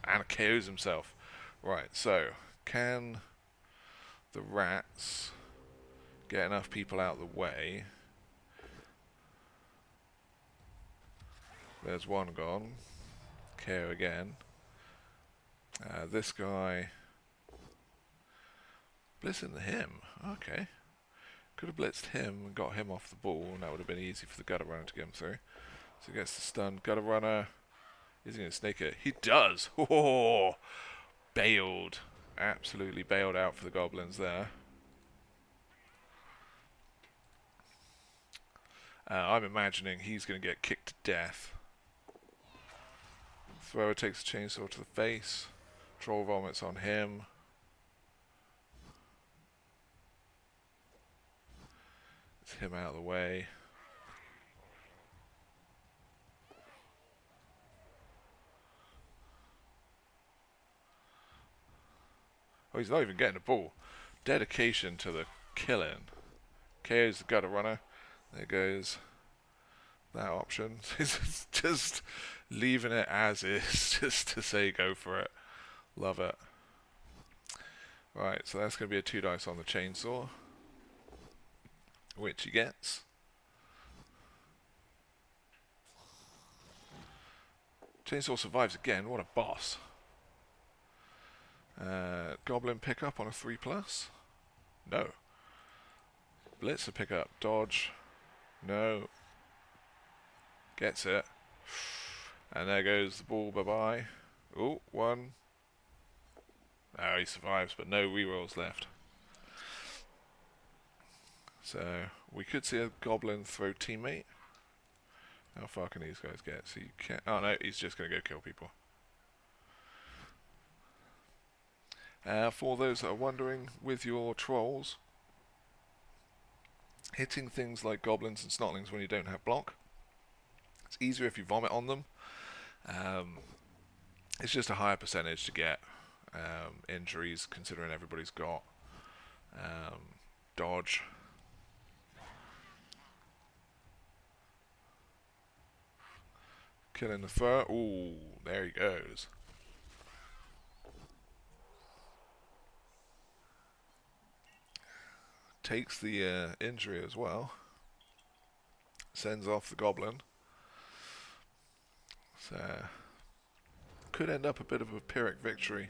And KOs himself. Right, so, can the rats get enough people out of the way? There's one gone. KO again. This guy... Blitzing him. Okay. Could have blitzed him and got him off the ball, and that would have been easy for the gutter runner to get him through. So he gets the stun. Gutter runner. Is he going to snake it? He does! Oh! Bailed. Absolutely bailed out for the Goblins there. I'm imagining he's going to get kicked to death. Thrower takes a chainsaw to the face. Troll vomits on him. It's him out of the way. Oh, he's not even getting the ball. Dedication to the killing. KO's the gutter runner. There goes that option. He's just leaving it as is, just to say go for it. Love it. Right, so that's going to be a 2 dice on the chainsaw, which he gets. Chainsaw survives again. What a boss. Goblin pickup on a 3+. No. Blitzer pickup. Dodge. No. Gets it. And there goes the ball. Bye-bye. Oh, 1. Oh, he survives, but no rerolls left. So, we could see a Goblin throw teammate. How far can these guys get? So you can't... Oh, no, he's just going to go kill people. For those that are wondering, with your trolls, hitting things like goblins and snotlings when you don't have block, it's easier if you vomit on them. It's just a higher percentage to get injuries, considering everybody's got dodge. Killing the thrower. Ooh, there he goes. Takes the injury as well. Sends off the goblin. So, could end up a bit of a Pyrrhic victory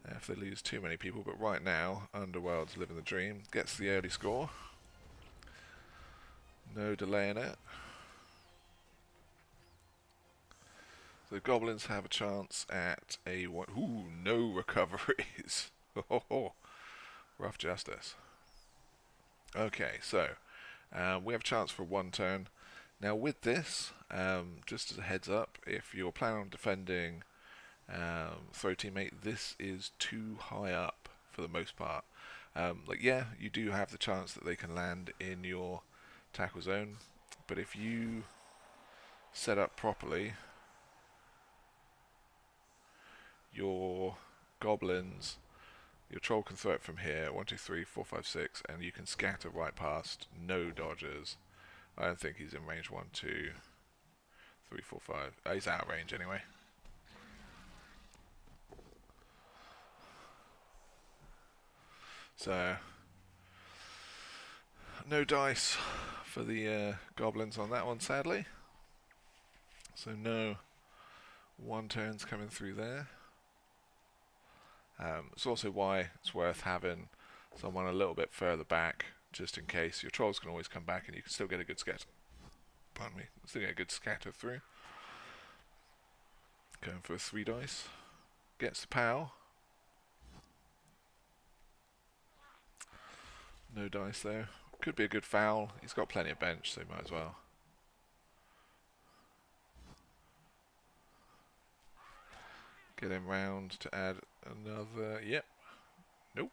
if they lose too many people, but right now, Underworld's living the dream. Gets the early score. No delay in it. So the Goblins have a chance at a one. Ooh, no recoveries. Rough justice. Okay, so we have a chance for 1 turn. Now with this, just as a heads up, if you're planning on defending throw teammate, this is too high up for the most part. Like, yeah, you do have the chance that they can land in your tackle zone, but if you set up properly, your goblins, your troll can throw it from here, 1, 2, 3, 4, 5, 6, and you can scatter right past, no dodges. I don't think he's in range 1, 2, 3, 4, 5. He's out of range anyway. So, no dice for the goblins on that one, sadly. So no 1 turns coming through there. It's also why it's worth having someone a little bit further back, just in case. Your trolls can always come back and you can still get a good scatter. Pardon me. Still get a good scatter through. Going for a 3 dice. Gets the POW. No dice though. Could be a good foul. He's got plenty of bench, so might as well. Get him round to add another. Yep. Nope.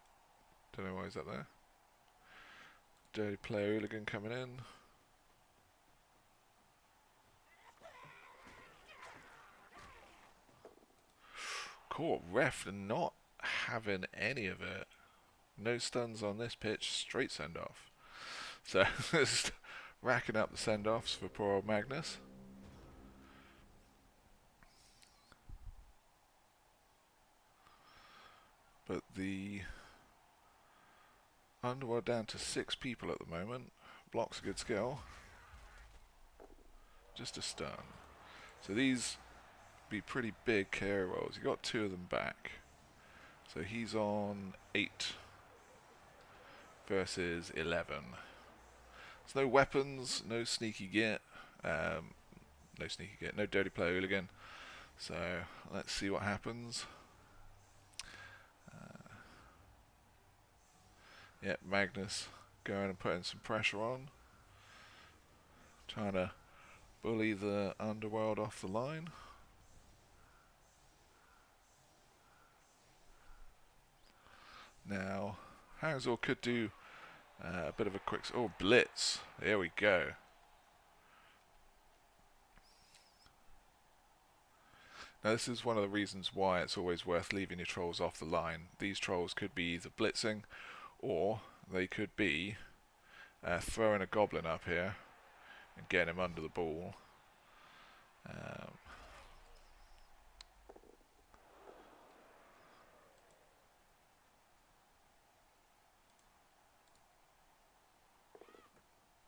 Don't know why he's up there. Dirty player hooligan coming in. Court ref not having any of it. No stuns on this pitch, straight send off. So just racking up the send offs for poor old Magnus. But the Underworld down to 6 people at the moment. Block's a good skill. Just a stun. So these be pretty big KO rolls. You got 2 of them back. So he's on 8 versus 11. There's no weapons, no sneaky git, no dirty player hooligan. So let's see what happens. Yeah, Magnus going and putting some pressure on. Trying to bully the Underworld off the line. Now, Harringzord could do a bit of a quick... Oh, blitz. There we go. Now, this is one of the reasons why it's always worth leaving your trolls off the line. These trolls could be either blitzing, or they could be throwing a goblin up here and getting him under the ball.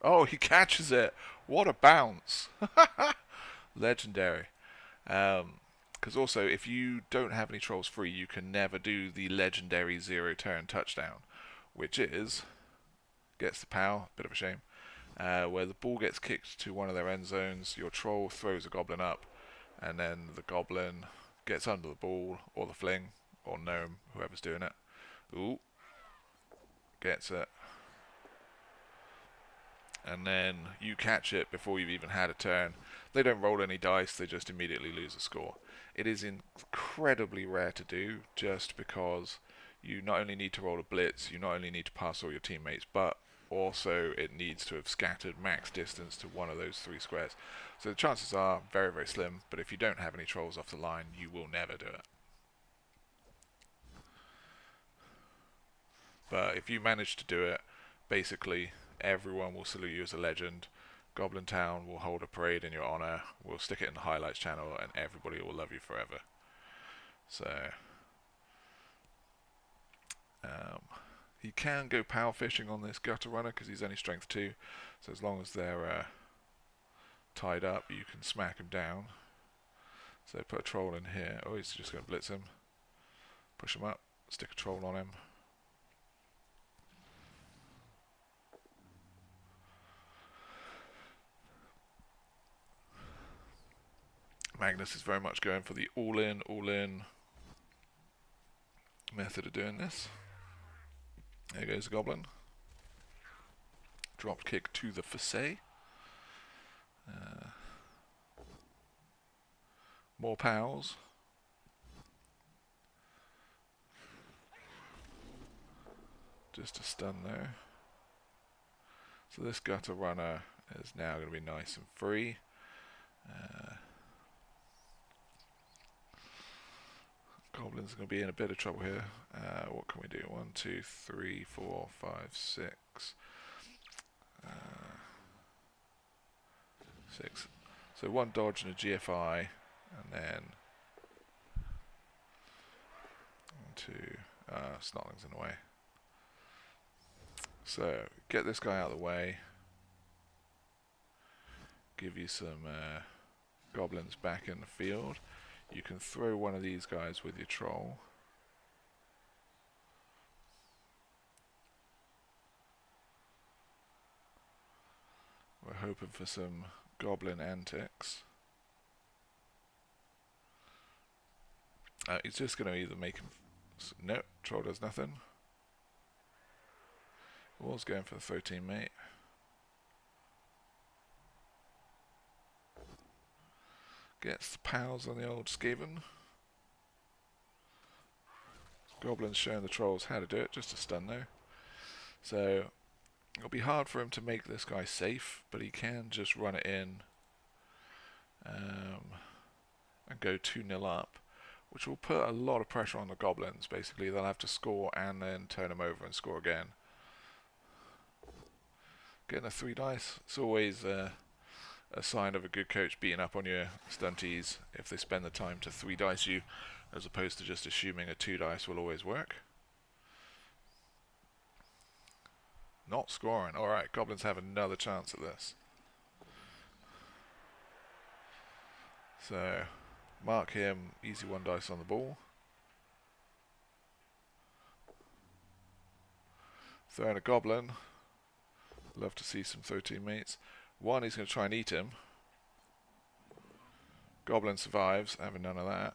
Oh, he catches it. What a bounce. Legendary. Because also, if you don't have any trolls free, you can never do the legendary 0-turn touchdown, which is, gets the POW, bit of a shame, where the ball gets kicked to one of their end zones, your troll throws a goblin up, and then the goblin gets under the ball, or the fling, or gnome, whoever's doing it. Ooh. Gets it. And then you catch it before you've even had a turn. They don't roll any dice, they just immediately lose a score. It is incredibly rare to do, just because you not only need to roll a blitz, you not only need to pass all your teammates, but also it needs to have scattered max distance to one of those 3 squares. So the chances are very, very slim, but if you don't have any trolls off the line, you will never do it. But if you manage to do it, basically everyone will salute you as a legend. Goblin Town will hold a parade in your honor. We'll stick it in the highlights channel, and everybody will love you forever. So he can go power fishing on this gutter runner because he's only strength 2. So as long as they're tied up, you can smack him down. So put a troll in here. Oh, he's just going to blitz him. Push him up. Stick a troll on him. Magnus is very much going for the all-in method of doing this. There goes the goblin. Drop kick to the facet. More pals. Just to stun there. So this gutter runner is now going to be nice and free. Goblins are going to be in a bit of trouble here. What can we do? 1, 2, 3, 4, 5, 6. 6. So one dodge and a GFI, and then 2. Snotling's in the way. So get this guy out of the way. Give you some goblins back in the field. You can throw one of these guys with your troll. We're hoping for some goblin antics. He's just going to either make him... Nope, troll does nothing. Was going for the 13 mate. Gets the pals on the old Skaven. Goblins showing the trolls how to do it, just to stun though. So it'll be hard for him to make this guy safe, but he can just run it in and go 2-0 up, which will put a lot of pressure on the goblins. Basically, they'll have to score and then turn them over and score again. Getting a 3 dice, it's always a sign of a good coach beating up on your stunties if they spend the time to 3 dice you, as opposed to just assuming a 2 dice will always work. Not scoring. Alright, goblins have another chance at this. So, mark him, easy 1 dice on the ball. Throwing a goblin. Love to see some 13 mates. 1, he's going to try and eat him. Goblin survives, having none of that.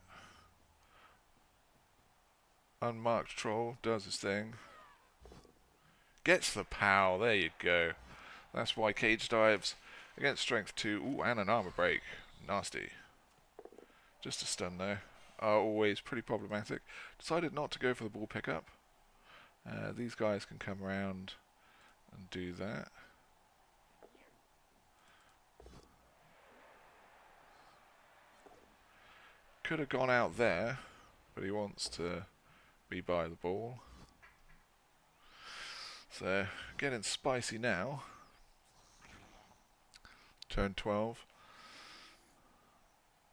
Unmarked troll does his thing. Gets the POW, there you go. That's why cage dives against strength 2. Ooh, and an armor break. Nasty. Just a stun though. Are always pretty problematic. Decided not to go for the ball pickup. These guys can come around and do that. Could have gone out there, but he wants to be by the ball. So, getting spicy now. Turn 12.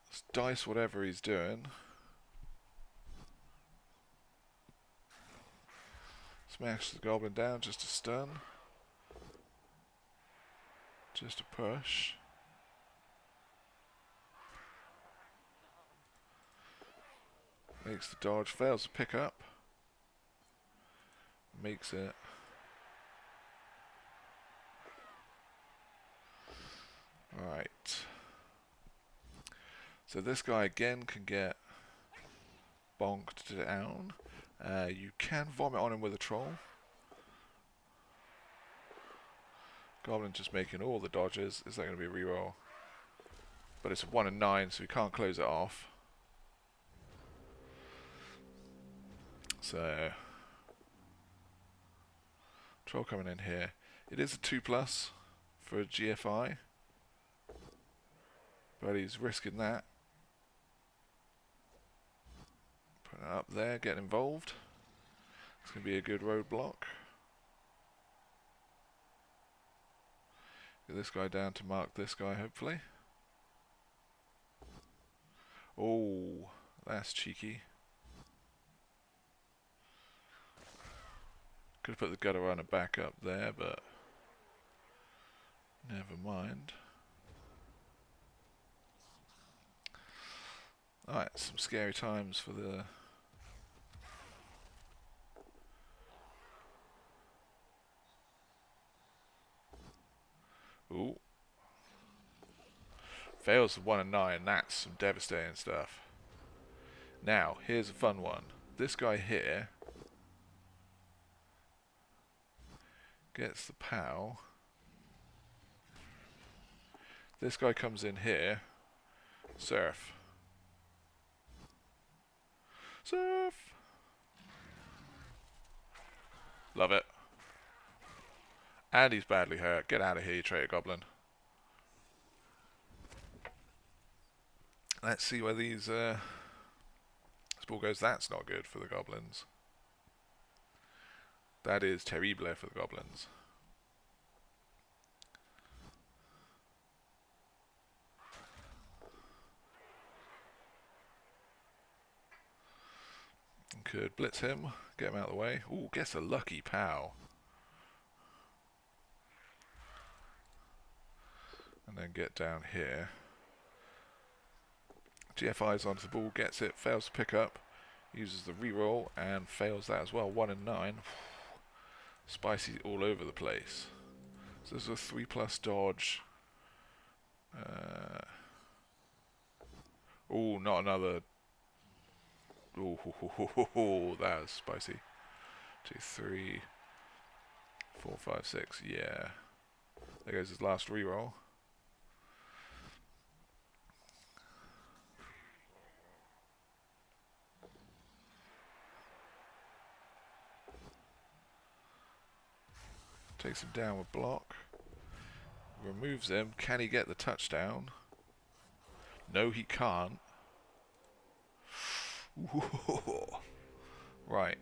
Let's dice whatever he's doing. Smash the goblin down, just a stun. Just a push. Makes the dodge, fails to pick up. Makes it. Alright. So this guy again can get bonked down. You can vomit on him with a troll. Goblin just making all the dodges. Is that going to be a reroll? But it's a 1 and 9, so we can't close it off. So, troll coming in here. It is a 2+ for a GFI, but he's risking that. Putting it up there, getting involved. It's going to be a good roadblock. Get this guy down to mark this guy, hopefully. Oh, that's cheeky. Could have put the gutter runner back up there, but never mind. Alright, some scary times for the... Ooh. Fails the 1 and 9, that's some devastating stuff. Now, here's a fun one. This guy here gets the POW. This guy comes in here. Surf. Surf! Love it. And he's badly hurt. Get out of here, you traitor goblin. Let's see where these... this ball goes. That's not good for the goblins. That is terrible for the goblins. Could blitz him, get him out of the way. Ooh, gets a lucky pow. And then get down here. GFI's onto the ball, gets it, fails to pick up, uses the reroll and fails that as well. 1 and 9. Spicy all over the place. So this is a 3+ dodge. Oh, not another. Oh, that was spicy. 2, 3, 4, 5, 6. Yeah. There goes his last reroll. Takes him down with block. Removes him. Can he get the touchdown? No, he can't. Right.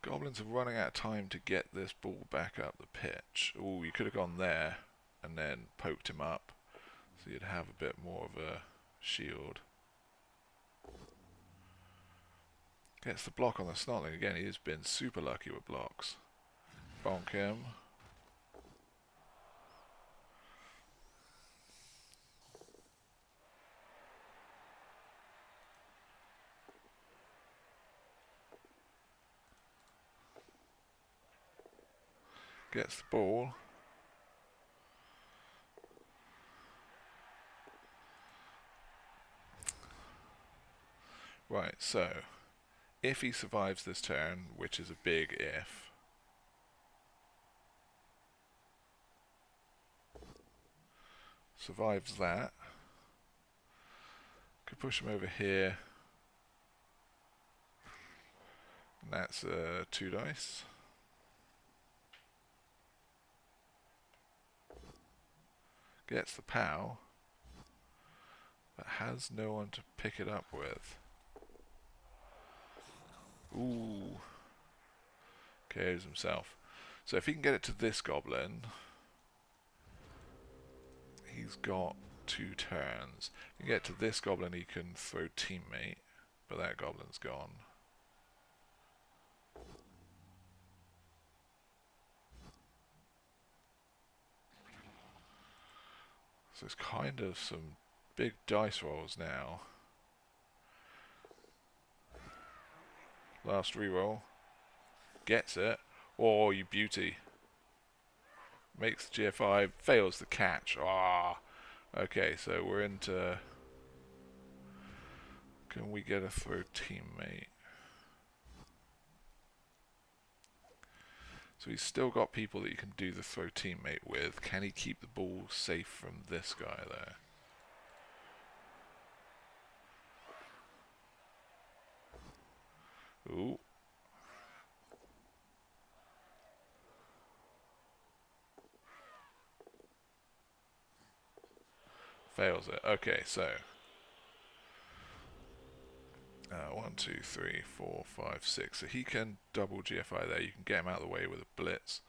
Goblins are running out of time to get this ball back up the pitch. Oh, you could have gone there and then poked him up, so you'd have a bit more of a shield. Gets the block on the Snotling again. He has been super lucky with blocks. Bonk him. Gets the ball. Right, so if he survives this turn, which is a big if, survives that, could push him over here, and that's 2 dice. Gets the POW, but has no one to pick it up with. Ooh. KOs himself. So if he can get it to this goblin, he's got 2 turns. If he can get to this goblin, he can throw teammate, but that goblin's gone. So it's kind of some big dice rolls now. Last reroll. Gets it. Oh, you beauty. Makes the GFI, fails the catch. Ah. Okay, so we're into... Can we get a throw teammate? So he's still got people that you can do the throw teammate with. Can he keep the ball safe from this guy there? Ooh. Fails it. Okay, so 1, 2, 3, 4, 5, 6. So he can double GFI there. You can get him out of the way with a blitz.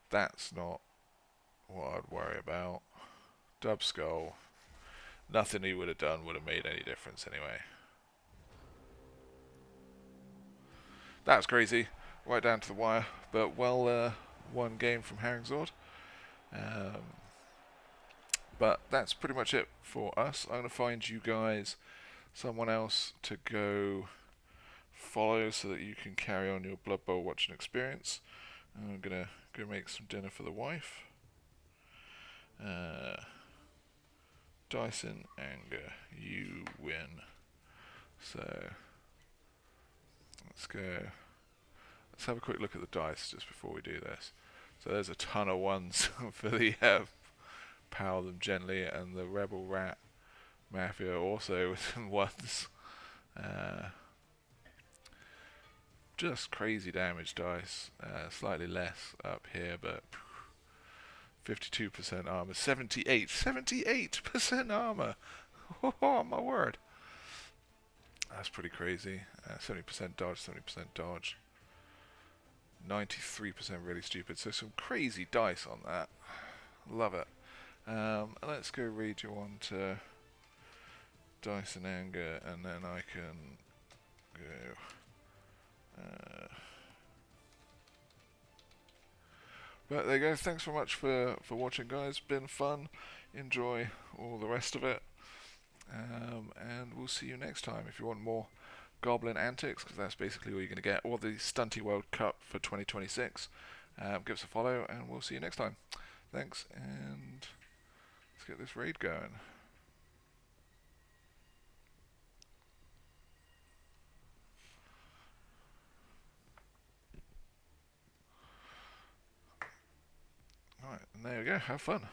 That's not what I'd worry about. Dub skull. Nothing he would have done would have made any difference anyway. That's crazy. Right down to the wire. But well, one game from Harringzord. But that's pretty much it for us. I'm going to find you guys someone else to go follow so that you can carry on your Blood Bowl watching experience. I'm going to go make some dinner for the wife. Dyson Anger, you win. So let's go. Let's have a quick look at the dice just before we do this. So there's a ton of ones for the power them gently, and the Rebel Rat Mafia also within ones. Just crazy damage dice. Slightly less up here, but 52% armor, 78% armor. Oh my word, that's pretty crazy. 70% dodge, 70% dodge, 93% really stupid. So some crazy dice on that. Love it. Let's go read you on to Dice and Anger, and then I can go. But there you go. Thanks very much for watching, guys. Been fun. Enjoy all the rest of it. And we'll see you next time. If you want more Goblin antics, because that's basically all you're going to get, or the Stunty World Cup for 2026, give us a follow, and we'll see you next time. Thanks, and let's get this raid going. Alright, and there we go. Have fun.